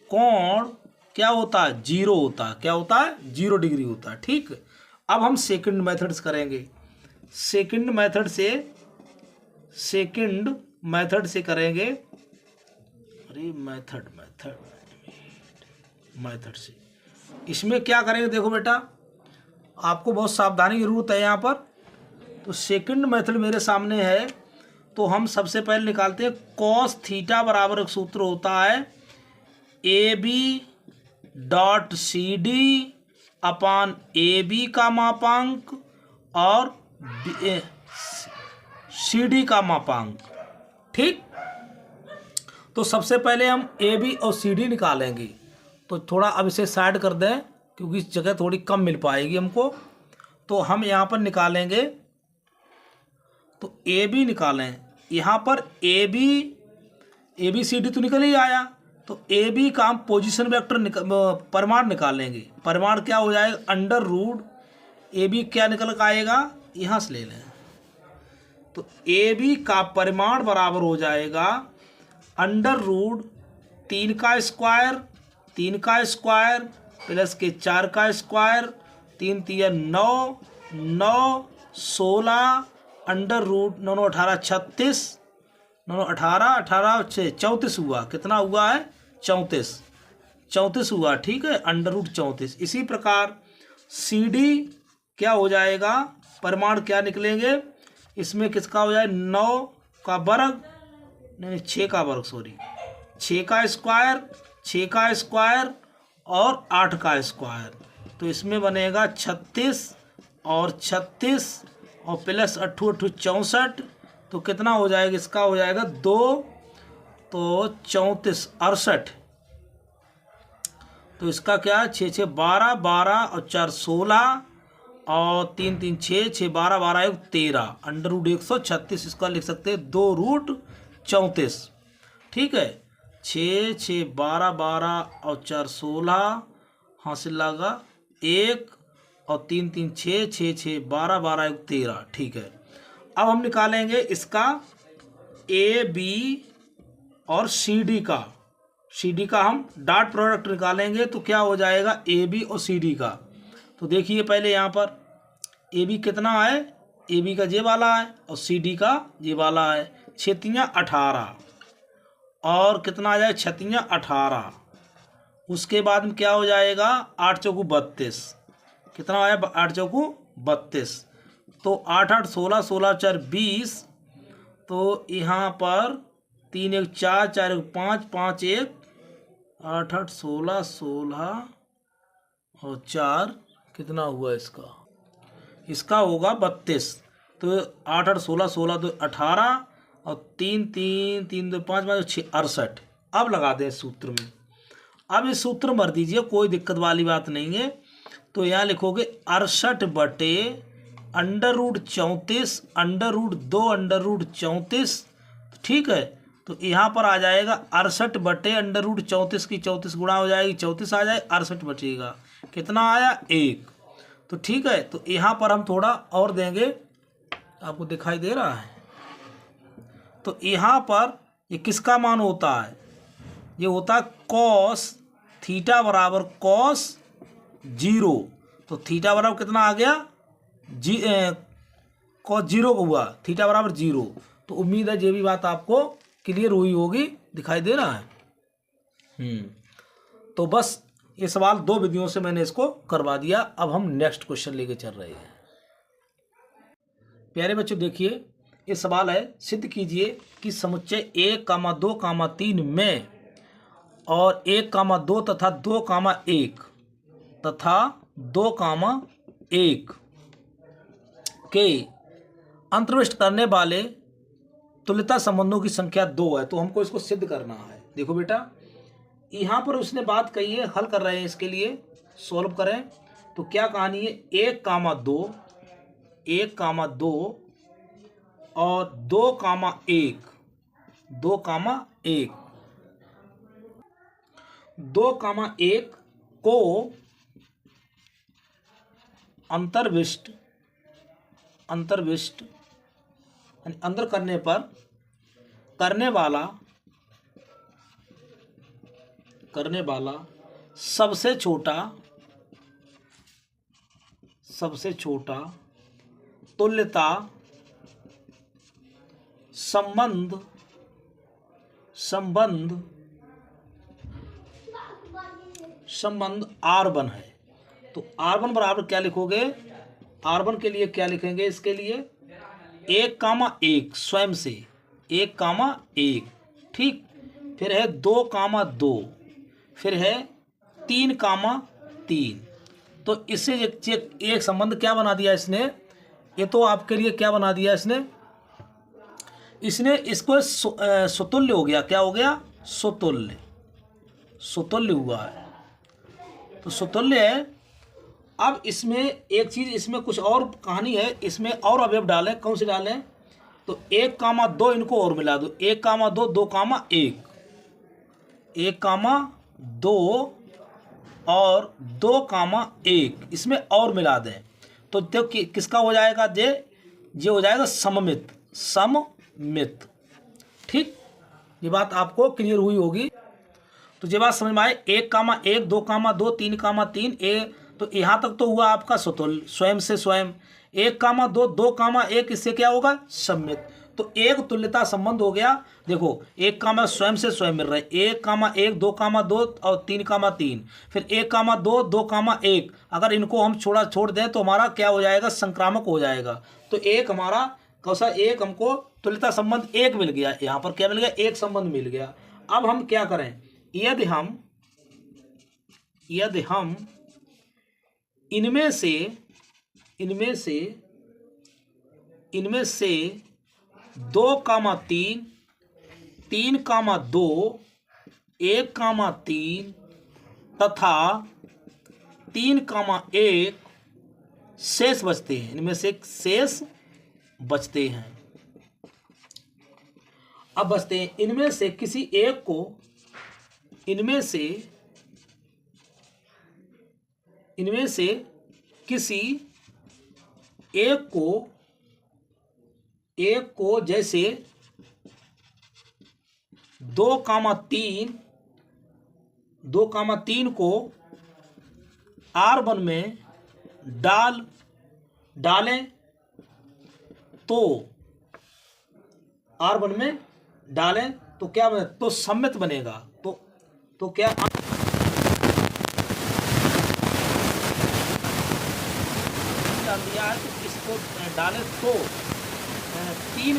कोण क्या होता है, 0 होता है। क्या होता है, 0 डिग्री होता है। ठीक, अब हम सेकंड मेथड्स करेंगे। सेकंड मेथड से करेंगे। अरे मेथड से इसमें क्या करेंगे, देखो बेटा आपको बहुत सावधानी की जरूरत है यहाँ पर। तो सेकंड मेथड मेरे सामने है। तो हम सबसे पहले निकालते हैं कॉस थीटा बराबर एक सूत्र होता है A B dot C D upon A B का मापांक और सी डी का मापांक। ठीक, तो सबसे पहले हम ए बी और सी डी निकालेंगे। तो थोड़ा अब इसे साइड कर दें क्योंकि इस जगह थोड़ी कम मिल पाएगी हमको। तो हम यहाँ पर निकालेंगे, तो ए बी निकालें। यहाँ पर ए बी सी डी तो निकल ही आया। तो ए बी का हम पोजीशन वेक्टर परिमाण निकालेंगे। परिमाण क्या हो जाएगा, अंडर रूट ए बी क्या निकल कर आएगा, यहाँ से ले लें। तो ए बी का परिमाण बराबर हो जाएगा अंडर रूट 3 का स्क्वायर प्लस के 4 का स्क्वायर, 3 3 9 9 16 अंडर रूट 9 18 36 9 18 18 34 हुआ। कितना हुआ है, 34 हुआ। ठीक है, अंडर रूट 34। इसी प्रकार सी डी क्या हो जाएगा, परिमाण क्या निकलेंगे, इसमें किसका हो जाए 9 का वर्ग, नहीं 6 का वर्ग, सॉरी 6 का स्क्वायर और 8 का स्क्वायर। तो इसमें बनेगा 36 और 36 और प्लस 8 8 64। तो कितना हो जाएगा, इसका हो जाएगा 2 तो 34 68। तो इसका क्या है 6 6 12 12 और 4 16 और 3 3 6 6 12 12 13 अंडर रूट 136। इसका लिख सकते हैं 2 रूट 34। ठीक है, 6 6 12 12 और 4 16 हासिल लगा 1 और 3 3 6 6 6 12 12 13। ठीक है, अब हम निकालेंगे इसका ए बी और सी डी का हम डॉट प्रोडक्ट निकालेंगे। तो क्या हो जाएगा ए बी और सी डी का। तो देखिए पहले यहाँ पर ए बी कितना है, ए बी का ये वाला है और सी डी का ये वाला है। 6 18 और कितना आ जाए 6 18। उसके बाद में क्या हो जाएगा 8 चौकू 32। कितना आया 8 चौकू 32। तो 8 8 16 16 4 20। तो यहाँ पर 3 1 4, 4 1 5, 5 1 8 8 16, 16 और 4 कितना हुआ इसका? इसका होगा 32। तो 8 8 16, 16 2 18 और 3 3 3 2 5 5 6 68। अब लगा दें सूत्र में। अब इस सूत्र भर दीजिए, कोई दिक्कत वाली बात नहीं है। तो यहाँ लिखोगे 68 बटे √34 √2 √34। ठीक है, तो यहाँ पर आ जाएगा 68 बटे √34 की 34 गुणा हो जाएगी, 34 आ जाए, 68 बचेगा। कितना आया? 1। तो ठीक है, तो यहाँ पर हम थोड़ा और देंगे, आपको दिखाई दे रहा है। तो यहाँ पर ये किसका मान होता है? ये होता है कॉस थीटा बराबर कॉस 0। तो थीटा बराबर कितना आ गया? कॉस 0 को हुआ, थीटा बराबर 0। तो उम्मीद है ये भी बात आपको क्लियर हुई होगी, दिखाई दे रहा है। तो बस ये सवाल 2 विधियों से मैंने इसको करवा दिया। अब हम नेक्स्ट क्वेश्चन लेके चल रहे हैं। प्यारे बच्चों देखिए, ये सवाल है, सिद्ध कीजिए कि समुच्चय 1, 2, 3 में और 1, 2 तथा 2, 1 तथा 2, 1 के अंतर्विष्ट करने वाले तुल्यता संबंधों की संख्या 2 है। तो हमको इसको सिद्ध करना है। देखो बेटा, यहाँ पर उसने बात कही है, हल कर रहे हैं, इसके लिए सॉल्व करें। तो क्या कहानी है? 1, 2 1, 2 और 2, 1 2, 1 2, 1 को अंतर्विष्ट अंदर करने पर करने वाला सबसे छोटा तुल्यता संबंध R1 है। तो R1 बराबर क्या लिखोगे? R1 के लिए क्या लिखेंगे? इसके लिए 1, 1 स्वयं से 1, 1, ठीक। फिर है 2, 2, फिर है 3, 3। तो इससे एक संबंध क्या बना दिया इसने? ये तो आपके लिए क्या बना दिया इसने इसको सुतुल्य हो गया। क्या हो गया? सुतुल्य हुआ है। तो सुतुल्य है। अब इसमें एक चीज, इसमें कुछ और कहानी है, इसमें और अवयव डालें। कौन से डालें? तो 1, 2 इनको और मिला दो। 1, 2 2, 1 1, 2 और 2, 1 इसमें और मिला दें। तो देखो किसका हो जाएगा? ये हो जाएगा सममित। ठीक, ये बात आपको क्लियर हुई होगी। तो ये बात समझ में आए? 1, 1 2, 2 3, 3 तो यहाँ तक तो हुआ आपका सुतुल्य, स्वयं से स्वयं। 1, 2 2, 1 इससे क्या होगा? सममित। तो एक तुल्यता संबंध हो गया। देखो 1, स्वयं से स्वयं मिल रहा है। 1, 1 2, 2 और 3, 3। फिर 1, 2 2, 1 अगर इनको हम छोड़ दें तो हमारा क्या हो जाएगा? संक्रामक हो जाएगा। तो एक हमारा कौसा? एक हमको तुल्यता संबंध 1 मिल गया। यहाँ पर क्या मिल गया? एक संबंध मिल गया। अब हम क्या करें? यदि हम इनमें से 2, 3 3, 2 1, 3 तथा 3, 1 शेष बचते हैं। इनमें से शेष बचते हैं। अब बचते हैं इनमें से किसी एक को, इनमें से किसी एक को जैसे 2, 3 को R1 में डालें तो R1 में डालें तो क्या बने? तो सममित बनेगा। तो क्या डाल दिया है? तो इसको डालें तो 3,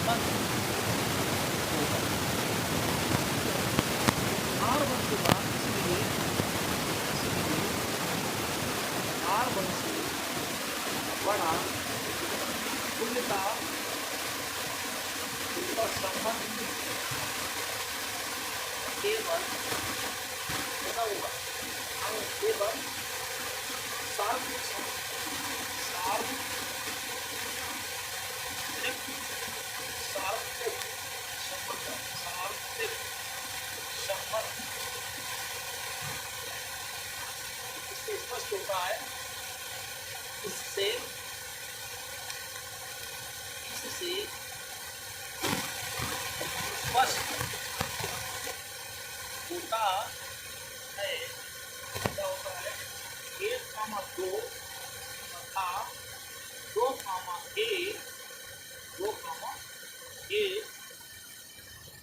संबंध होगा। R1 के बाद इसलिए R1 से बड़ा तुल्यता का संबंध केवल कैसा होगा, हम केवल सार्वत्रिक संबंध इससे स्पष्ट होता है, इससे स्पष्ट होता है। क्या होता है, 1,2 तथा 2,1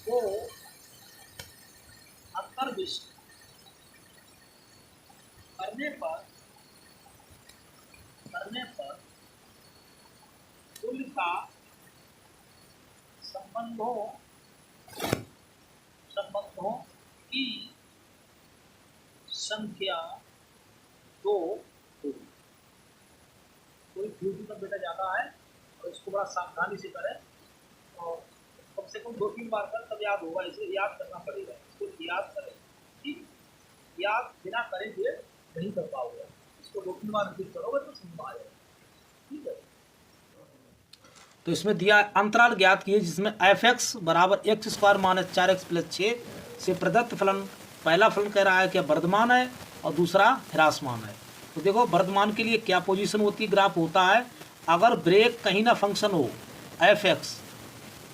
को अंतर्विष्ट करने पर तुल्यता संबंधों की संख्या 2 होगी। कोई फ्यूजी का बेटा जाता है और इसको बड़ा सावधानी से करें और कम से कम 2-3 बार कर, तब याद होगा। इसे याद करना पड़ेगा, इसको याद करें, ठीक। याद बिना करेंगे नहीं कर पाओगे, इसको 2-3 बार रिपीट करोगे तो समझ में आ जाएगा, ठीक है। तो इसमें दिया अंतराल ज्ञात किए जिसमें f(x) बराबर x² - 4x + 6 से प्रदत्त फलन, पहला फलन कह रहा है कि वर्धमान है और दूसरा ह्रासमान है। तो देखो वर्धमान के लिए क्या पोजीशन होती है, ग्राफ होता है, अगर ब्रेक कहीं ना फंक्शन हो f(x)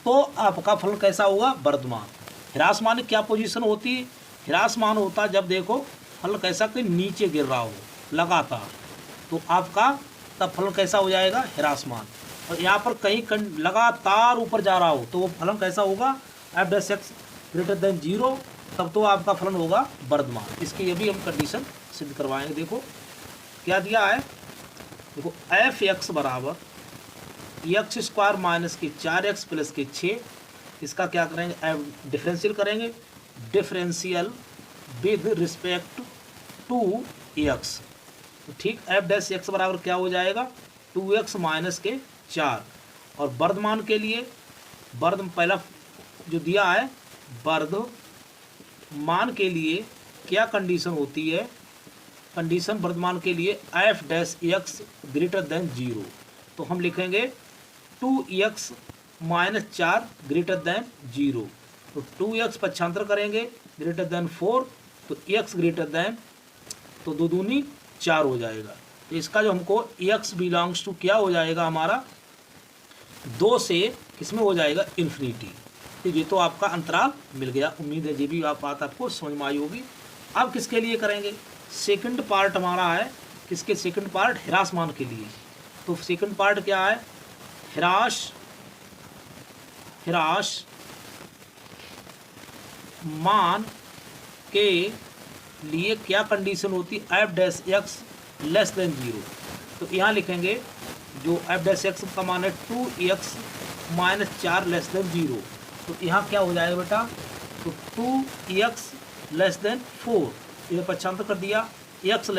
तो आपका फलन कैसा होगा, वर्धमान। ह्रासमान की क्या पोजीशन होती है, ह्रासमान होता है जब देखो फलन कैसा कि नीचे गिर रहा हो लगातार, तो आपका तब फलन कैसा हो जाएगा, ह्रासमान। और यहाँ पर कहीं लगातार ऊपर जा रहा हो तो वो फलन कैसा होगा, f(x) > 0, तब तो आपका फलन होगा वर्धमान। इसकी ये भी हम कंडीशन सिद्ध करवाएंगे। देखो क्या दिया है, देखो f(x) बराबर x² - 4x + 6, इसका क्या करेंगे, डिफरेंशियल करेंगे, differential with respect to x। तो ठीक, f(x) बराबर क्या हो जाएगा, 2x - 4। और वर्धमान के लिए पहला जो दिया है, वर्धमान के लिए क्या कंडीशन होती है, कंडीशन वर्धमान के लिए f(x) > 0। तो हम लिखेंगे 2x - 4 > 0। तो 2x पक्षांतर करेंगे >4, तो x तो 2 दूनी 4 हो जाएगा। तो इसका जो हमको x बिलोंग्स टू क्या हो जाएगा हमारा, 2 से किसमें हो जाएगा, इन्फिनिटी। तो ये तो आपका अंतराल मिल गया। उम्मीद है ये भी बात आपको समझ में आई होगी। अब किसके लिए करेंगे, सेकंड पार्ट हमारा है, किसके सेकंड पार्ट, ह्रासमान के लिए। तो सेकंड पार्ट क्या है, ह्रासमान के लिए क्या कंडीशन होती है, f(x) < 0। तो यहाँ लिखेंगे जो f(x) का मान है 2x - 4 < 0। तो यहाँ क्या हो जाएगा बेटा, तो 2x < 4, ये पक्षांतर कर दिया, x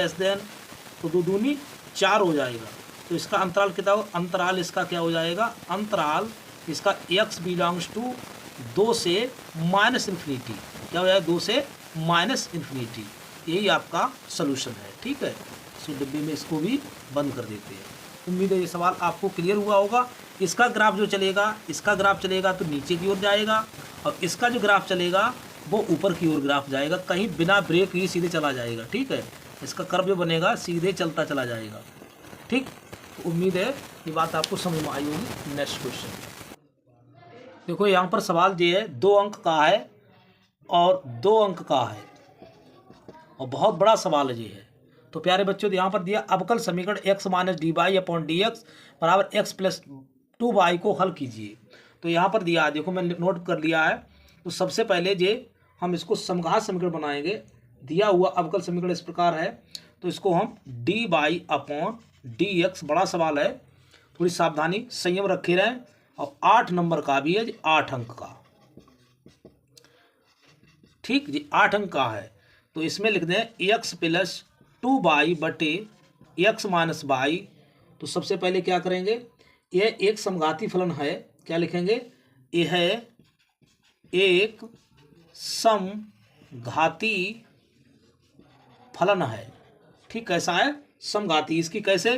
तो 2 दूनी 4 हो जाएगा। तो इसका अंतराल कितना हो, अंतराल इसका क्या हो जाएगा, अंतराल इसका x बिलोंग्स टू 2 से -इन्फिनिटी, क्या हो जाएगा, 2 से -इन्फिनिटी। यही आपका सोल्यूशन है, ठीक है। सो डिब्बे में इसको भी बंद कर देते हैं। उम्मीद है ये सवाल आपको क्लियर हुआ होगा। इसका ग्राफ जो चलेगा, इसका ग्राफ चलेगा तो नीचे की ओर जाएगा, और इसका जो ग्राफ चलेगा वो ऊपर की ओर ग्राफ जाएगा, कहीं बिना ब्रेक ही सीधे चला जाएगा, ठीक है। इसका कर्व जो बनेगा सीधे चलता चला जाएगा, ठीक। तो उम्मीद है ये बात आपको समझ में आई होगी। नेक्स्ट क्वेश्चन देखो, यहाँ पर सवाल ये है, 2 अंक का है और 2 अंक का है, और बहुत बड़ा सवाल ये है। तो प्यारे बच्चों, यहाँ पर दिया अवकल समीकरण x - dy/dx बराबर x + 2y को हल कीजिए। तो यहाँ पर दिया है, देखो मैंने नोट कर लिया है। तो सबसे पहले जे हम इसको समघात समीकरण बनाएंगे। दिया हुआ अवकल समीकरण इस प्रकार है, तो इसको हम dy/dx, बड़ा सवाल है, थोड़ी सावधानी संयम रखे रहें। और 8 नंबर का भी है जी, 8 अंक का। ठीक जी, 8 अंक का है। तो इसमें लिख दें x प्लस 2y बटे x माइनस वाई। तो सबसे पहले क्या करेंगे, यह एक समघाती फलन है, क्या लिखेंगे, यह एक समघाती फलन है। ठीक, कैसा है, समघाती। इसकी कैसे,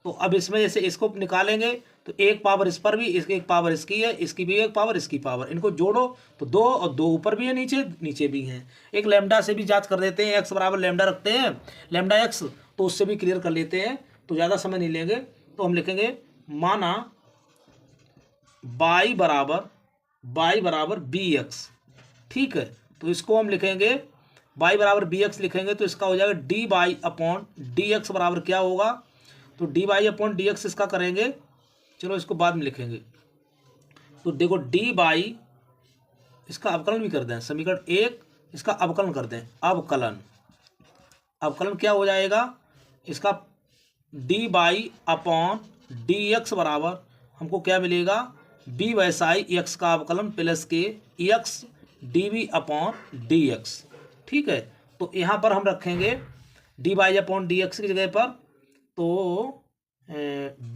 तो अब इसमें जैसे इसको निकालेंगे तो एक पावर इस पर भी, इसकी एक पावर इसकी है, इसकी भी एक पावर, इसकी पावर, इनको जोड़ो तो 2 और 2 ऊपर भी है, नीचे नीचे भी हैं। एक लैम्डा से भी जांच कर देते हैं, x बराबर लैम्डा रखते हैं, लैम्डा x, तो उससे भी क्लियर कर लेते हैं, तो ज़्यादा समय नहीं लेंगे। तो हम लिखेंगे माना y बराबर bx। ठीक है, तो इसको हम लिखेंगे y बराबर bx लिखेंगे तो इसका हो जाएगा dy अपॉन dx बराबर क्या होगा, तो dy अपॉन dx इसका करेंगे, चलो इसको बाद में लिखेंगे। तो देखो dy, इसका अवकलन भी कर दें, समीकरण 1 इसका अवकलन कर दें, अवकलन क्या हो जाएगा इसका, dy अपॉन dx बराबर हमको क्या मिलेगा, b वैसा ही x का अवकलन प्लस के x dv अपॉन dx। ठीक है, तो यहाँ पर हम रखेंगे dy अपॉन dx की जगह पर, तो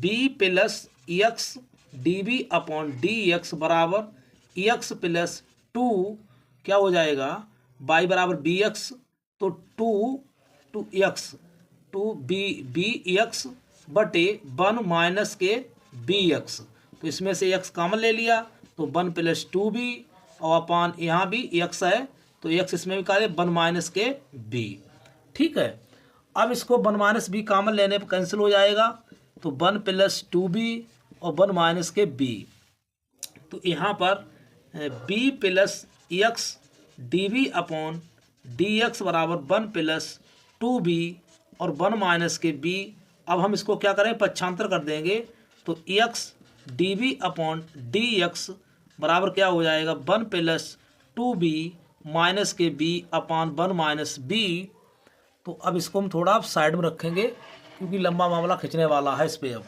b plus x dv upon dx बराबर x प्लस 2 क्या हो जाएगा, y बराबर bx, तो 2x बटे 1 माइनस के bx। तो इसमें से x कॉमन ले लिया तो 1 प्लस 2b, और अपान यहाँ भी x है तो x इसमें भी कहा 1 माइनस के b। ठीक है, अब इसको 1 माइनस b कॉमन लेने पर कैंसिल हो जाएगा, तो 1 प्लस 2b और 1 माइनस के b। तो यहाँ पर b plus x dv upon dx बराबर 1 प्लस 2b और 1 माइनस के b। अब हम इसको क्या करें, पक्षांतर कर देंगे, तो x dv अपॉन dx बराबर क्या हो जाएगा, 1 प्लस 2b माइनस के b अपॉन 1 माइनस b। तो अब इसको हम थोड़ा साइड में रखेंगे क्योंकि लंबा मामला खींचने वाला है इस पर।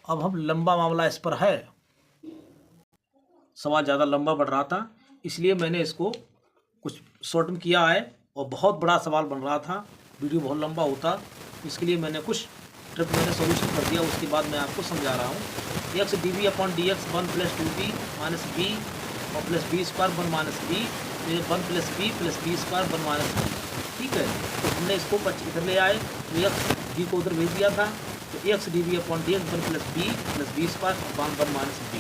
अब हम लंबा मामला इस पर है, सवाल ज़्यादा लंबा बढ़ रहा था इसलिए मैंने इसको कुछ शॉर्ट में किया है, और बहुत बड़ा सवाल बन रहा था, वीडियो बहुत लंबा होता, इसके लिए मैंने कुछ ट्रिक मैंने सॉल्यूशन कर दिया, उसके बाद मैं आपको समझा रहा हूँ। X d v upon D x 1 plus 2b minus b और plus b square 1 minus b, 1 plus b square 1 minus b. ठीक है, तो हमने इसको इधर ले आए, तो एक्स बी को उधर भेज दिया था, तो x d v upon D x 1 plus b square upon 1 minus b,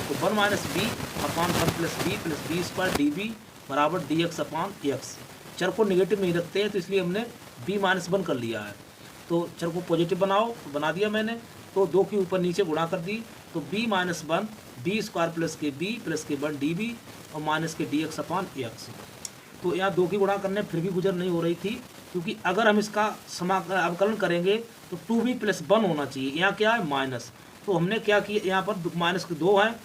तो 1 minus b upon 1 plus b square d b बराबर डी एक्स अपॉन एक्स। चर को निगेटिव नहीं रखते हैं तो इसलिए हमने b माइनस 1 कर लिया है, तो चर को पॉजिटिव बनाओ, तो बना दिया मैंने, तो 2 के ऊपर नीचे गुणा कर दी, तो b minus 1 b square plus के 1 डी बी और माइनस के डी एक्स अपॉन एक्स। तो यहाँ 2 की गुणा करने फिर भी गुजर नहीं हो रही थी, क्योंकि अगर हम इसका अवकलन करेंगे तो 2b प्लस 1 होना चाहिए, यहाँ क्या है माइनस, तो हमने क्या किया, यहाँ पर माइनस के 2 है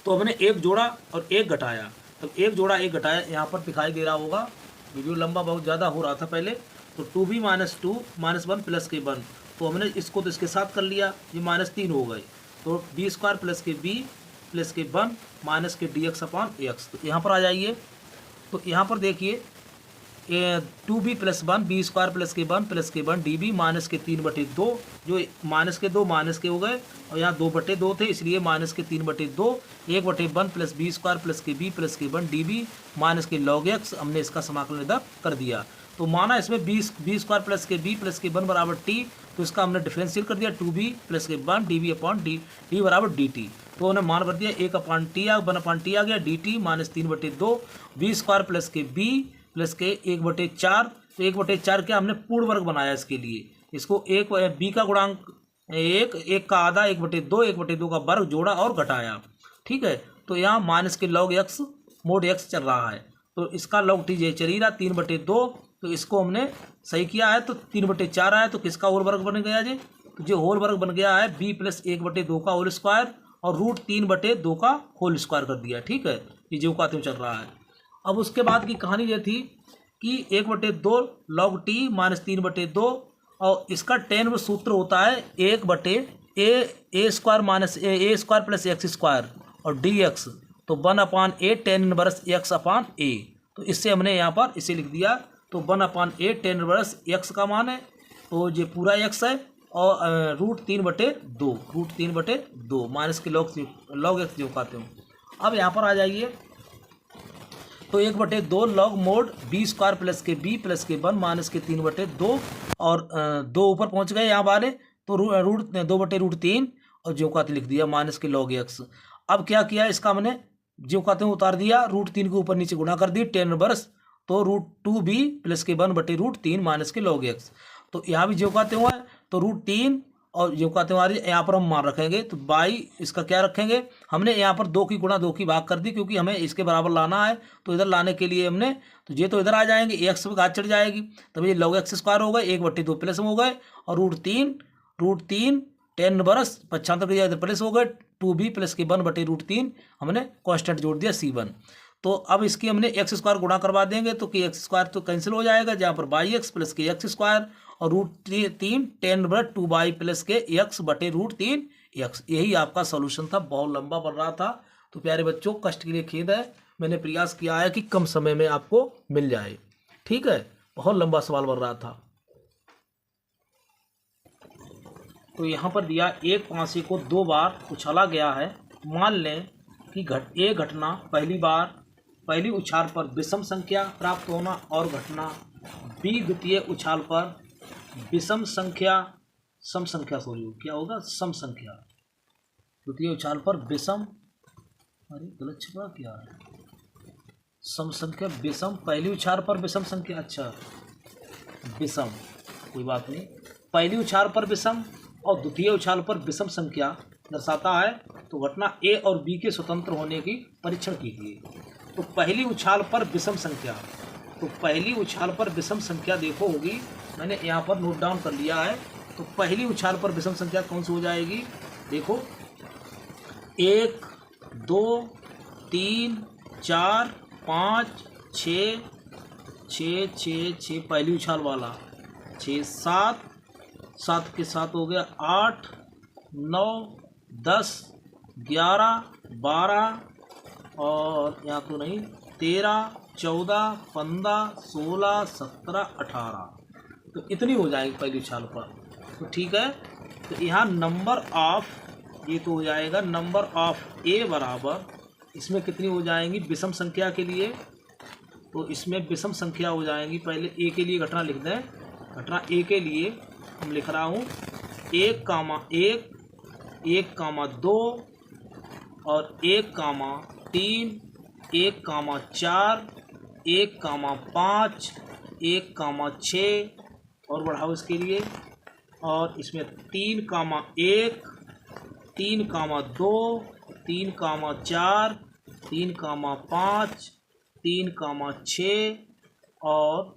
तो हमने 1 जोड़ा और 1 घटाया, तो 1 जोड़ा 1 घटाया, यहाँ पर दिखाई दे रहा होगा, वीडियो लंबा बहुत ज़्यादा हो रहा था पहले। तो 2b माइनस 2 माइनस 1 प्लस के 1, तो हमने इसको तो इसके साथ कर लिया, ये माइनस 3 हो गए, तो बी स्क्वायर प्लस के 1 माइनस के डी एक्स अपॉन एक्स। तो यहाँ पर आ जाइए, तो यहाँ पर देखिए 2b plus 1 b square plus के 1 डी बी माइनस के 3/2, जो माइनस के 2 माइनस के हो गए, और यहाँ 2/2 थे इसलिए माइनस के 3/2, 1/1 प्लस बी स्क्वायर प्लस के 1 डी बी माइनस के लॉग एक्स, हमने इसका समाकलन इधर कर दिया। तो माना इसमें बी स्क्वायर प्लस के 1 बराबर टी, तो इसका हमने डिफरेंशियल कर दिया 2b प्लस के 1 डी बी अपॉन डी बराबर डी टी, तो हमने मान भर दिया 1 अपॉन टी आ 1 अपॉन टी आ गया, d t minus 3/2 b square plus के बी प्लस के 1/4, तो 1/4 क्या हमने पूर्ण वर्ग बनाया इसके लिए, इसको एक बी का गुणांक 1 का आधा 1/2 का वर्ग जोड़ा और घटाया। ठीक है, तो यहाँ माइनस के लॉग एक्स मोड एक्स चल रहा है, तो इसका लॉग टी चल ही रहा 3/2, तो इसको हमने सही किया है, तो 3/4 आया, तो किसका होल वर्ग बन गया जी, तो जो होल वर्ग बन गया है b प्लस 1/2 का होल स्क्वायर और रूट 3/2 का होल स्क्वायर कर दिया। ठीक है, ये जो का चल रहा है। अब उसके बाद की कहानी ये थी कि 1/2 log t माइनस 3/2, और इसका tan में सूत्र होता है 1/√t। A square minus a square plus x square और डी एक्स, तो 1/a tan inverse x upon a. तो इससे हमने यहाँ पर इसे लिख दिया। तो 1/a टेन इनवर्स एक्स का मान है, तो ये पूरा एक्स है और √3/2 माइनस के लॉग एक्स जो कहते हो। अब यहाँ पर आ जाइए, तो 1/2 log mod b square plus के बी प्लस के 1 माइनस के 3/2 और 2 ऊपर पहुँच गए यहाँ वाले, तो √2/√3 और जो कहते लिख दिया माइनस के लॉग एक्स। अब क्या किया, इसका हमने जो कहते हैं उतार दिया, √3 के ऊपर नीचे गुणा कर दी टेन इनवर्स, तो √2b प्लस के 1/√3 माइनस के लॉग एक्स। तो यहाँ भी जो कहते हुए तो √3 और जो कहते हैं यहाँ पर हम मान रखेंगे, तो बाई इसका क्या रखेंगे, हमने यहाँ पर 2 की गुणा 2 की भाग कर दी, क्योंकि हमें इसके बराबर लाना है। तो इधर लाने के लिए हमने, तो ये तो इधर आ जाएंगे, एक्स पे घात चढ़ जाएगी, तब ये लॉग एक्स स्क्वायर हो गए, 1/2 प्लस हो गए, और √3 टेन इनवर्स 75 के इधर प्लस हो गए, 2b प्लस के 1/√3 हमने कांस्टेंट जोड़ दिया c1। तो अब इसकी हमने एक्स स्क्वायर गुणा करवा देंगे, तो कि एक्स स्क्वायर तो कैंसिल हो जाएगा, जहाँ पर by x plus k x square और √3 10/2 प्लस के x/√3 x। यही आपका सॉल्यूशन था। बहुत लंबा बन रहा था, तो प्यारे बच्चों कष्ट के लिए खेद है, मैंने प्रयास किया है कि कम समय में आपको मिल जाए। ठीक है, बहुत लंबा सवाल बन रहा था। तो यहाँ पर दिया एक पांसे को 2 बार उछाला गया है। मान लें कि ए घटना पहली उछाल पर विषम संख्या प्राप्त होना, और घटना बी द्वितीय उछाल पर विषम संख्या सम संख्या क्या होगा, सम संख्या। द्वितीय उछाल पर विषम, अरे गलत छपा क्या है, सम संख्या विषम, पहली उछाल पर विषम संख्या, अच्छा विषम, कोई बात नहीं। पहली उछाल पर विषम और द्वितीय उछाल पर विषम संख्या दर्शाता है, तो घटना ए और बी के स्वतंत्र होने की परीक्षण कीजिए। तो पहली उछाल पर विषम संख्या, तो पहली उछाल पर विषम संख्या देखो होगी, मैंने यहाँ पर नोट डाउन कर लिया है। तो पहली उछाल पर विषम संख्या कौन सी हो जाएगी, देखो 1 2 3 4 5 6 6 6 6 पहली उछाल वाला, 6 7 के साथ हो गया 8 9 10 11 12 और यहाँ तो नहीं 13 14 15 16 17 18, तो इतनी हो जाएगी पहली उछाल पर। तो ठीक है, तो यहाँ नंबर ऑफ, ये तो हो जाएगा नंबर ऑफ ए बराबर, इसमें कितनी हो जाएंगी विषम संख्या के लिए, तो इसमें विषम संख्या हो जाएंगी। पहले ए के लिए घटना लिख दें। घटना ए के लिए हम लिख रहा हूँ 1,1 1,2 और 1,3 1,4 1,5 1,6 और बढ़ाओ इसके लिए, और इसमें 3,1 3,2 3,4 3,5 3,6 और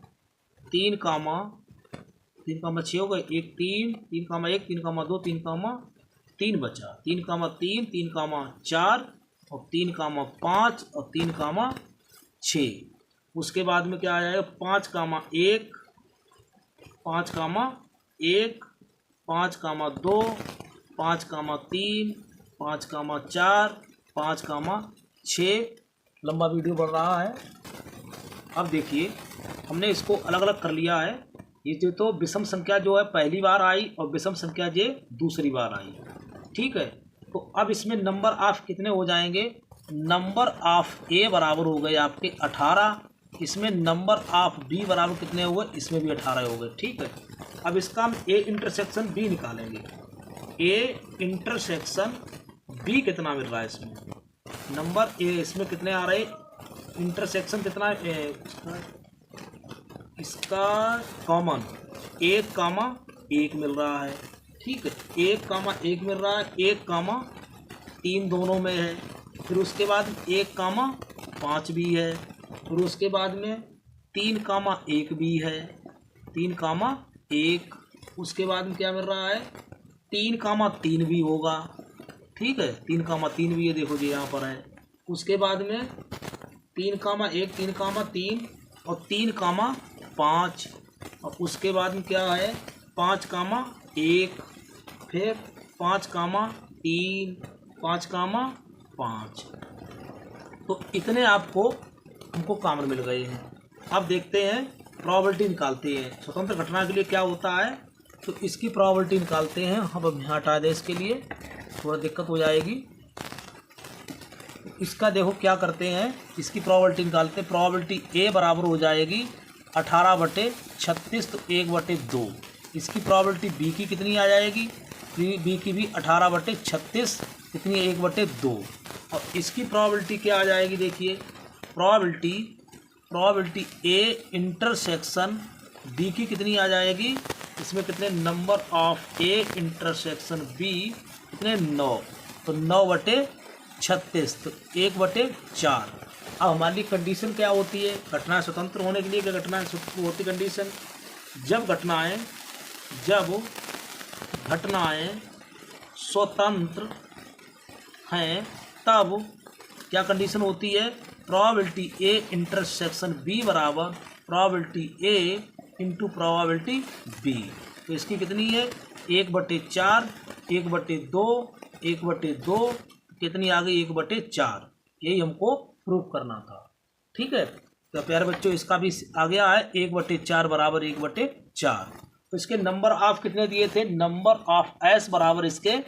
3,6 हो गए, 1 3 3,1 3,2 3,3 बचा, 3,3 3,4 और 3,5 और 3,6। उसके बाद में क्या आ जाएगा 5,1 5,1 5,2 5,3 5,4 5,6। लंबा वीडियो बढ़ रहा है। अब देखिए हमने इसको अलग अलग कर लिया है। ये जो तो विषम संख्या जो है पहली बार आई और विषम संख्या ये दूसरी बार आई, ठीक है। तो अब इसमें नंबर ऑफ कितने हो जाएंगे, नंबर ऑफ ए बराबर हो गए आपके 18, इसमें नंबर ऑफ बी बराबर कितने हो गए, इसमें भी 18 हो गए, ठीक है। अब इसका हम ए इंटरसेक्शन बी निकालेंगे। ए इंटरसेक्शन बी कितना मिल रहा है, इसमें नंबर ए इसमें कितने आ रहे, इंटरसेक्शन कितना है इसका कॉमन 1,1 मिल रहा है, ठीक है। 1,1 मिल रहा है, 1,3 दोनों में है, फिर उसके बाद 1,5 भी है, फिर उसके बाद में 3,1 भी है, 3,1, उसके बाद में क्या मिल रहा है 3,3 भी होगा, ठीक है। 3,3 भी है, देखो जी यहाँ पर है। उसके बाद में 3,1 3,3 और 3,5 और उसके बाद में क्या है 5,1, फिर 5,3 5,5। तो इतने आपको हमको कॉमन मिल गए हैं। अब देखते हैं प्रोबेबिलिटी निकालते हैं। स्वतंत्र घटना के लिए क्या होता है, तो इसकी प्रोबेबिलिटी निकालते हैं। हम अब यहाँ हटा दें, इसके लिए थोड़ा दिक्कत हो जाएगी। इसका देखो क्या करते हैं, इसकी प्रोबेबिलिटी निकालते हैं। प्रोबेबिलिटी ए बराबर हो जाएगी 18/36, तो 1/2। इसकी प्रोबेबिलिटी बी की कितनी आ जाएगी, बी की भी 18/36, कितनी 1/2। और इसकी प्रोबेबिलिटी क्या आ जाएगी, देखिए प्रोबेबिलिटी ए इंटरसेक्शन बी की कितनी आ जाएगी, इसमें कितने number of A intersection B कितने 9, तो 9/36, तो 1/4। अब हमारी कंडीशन क्या होती है, घटना स्वतंत्र होने के लिए क्या घटना होती कंडीशन, जब घटनाएं स्वतंत्र हैं तब क्या कंडीशन होती है, प्रोबेबिलिटी ए इंटरसेक्शन बी बराबर probability A into probability B. तो इसकी कितनी है 1/4, 1/2, 1/2, कितनी आ गई 1/4। यही हमको प्रूव करना था। ठीक है, तो प्यारे बच्चों इसका भी आ गया है 1/4 बराबर 1/4। तो इसके नंबर ऑफ कितने दिए थे, नंबर ऑफ एस बराबर इसके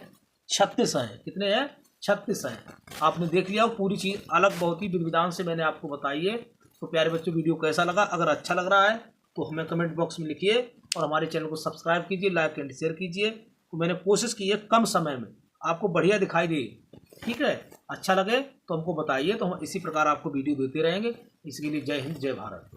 36 हैं। कितने हैं, 36 हैं। आपने देख लिया, पूरी चीज़ अलग बहुत ही विधान से मैंने आपको बताई है। तो प्यारे बच्चों वीडियो कैसा लगा, अगर अच्छा लग रहा है तो हमें कमेंट बॉक्स में लिखिए और हमारे चैनल को सब्सक्राइब कीजिए, लाइक एंड शेयर कीजिए। तो मैंने कोशिश की है कम समय में आपको बढ़िया दिखाई दे। ठीक है, अच्छा लगे तो हमको बताइए, तो हम इसी प्रकार आपको वीडियो देते रहेंगे। इसके लिए जय हिंद, जय भारत।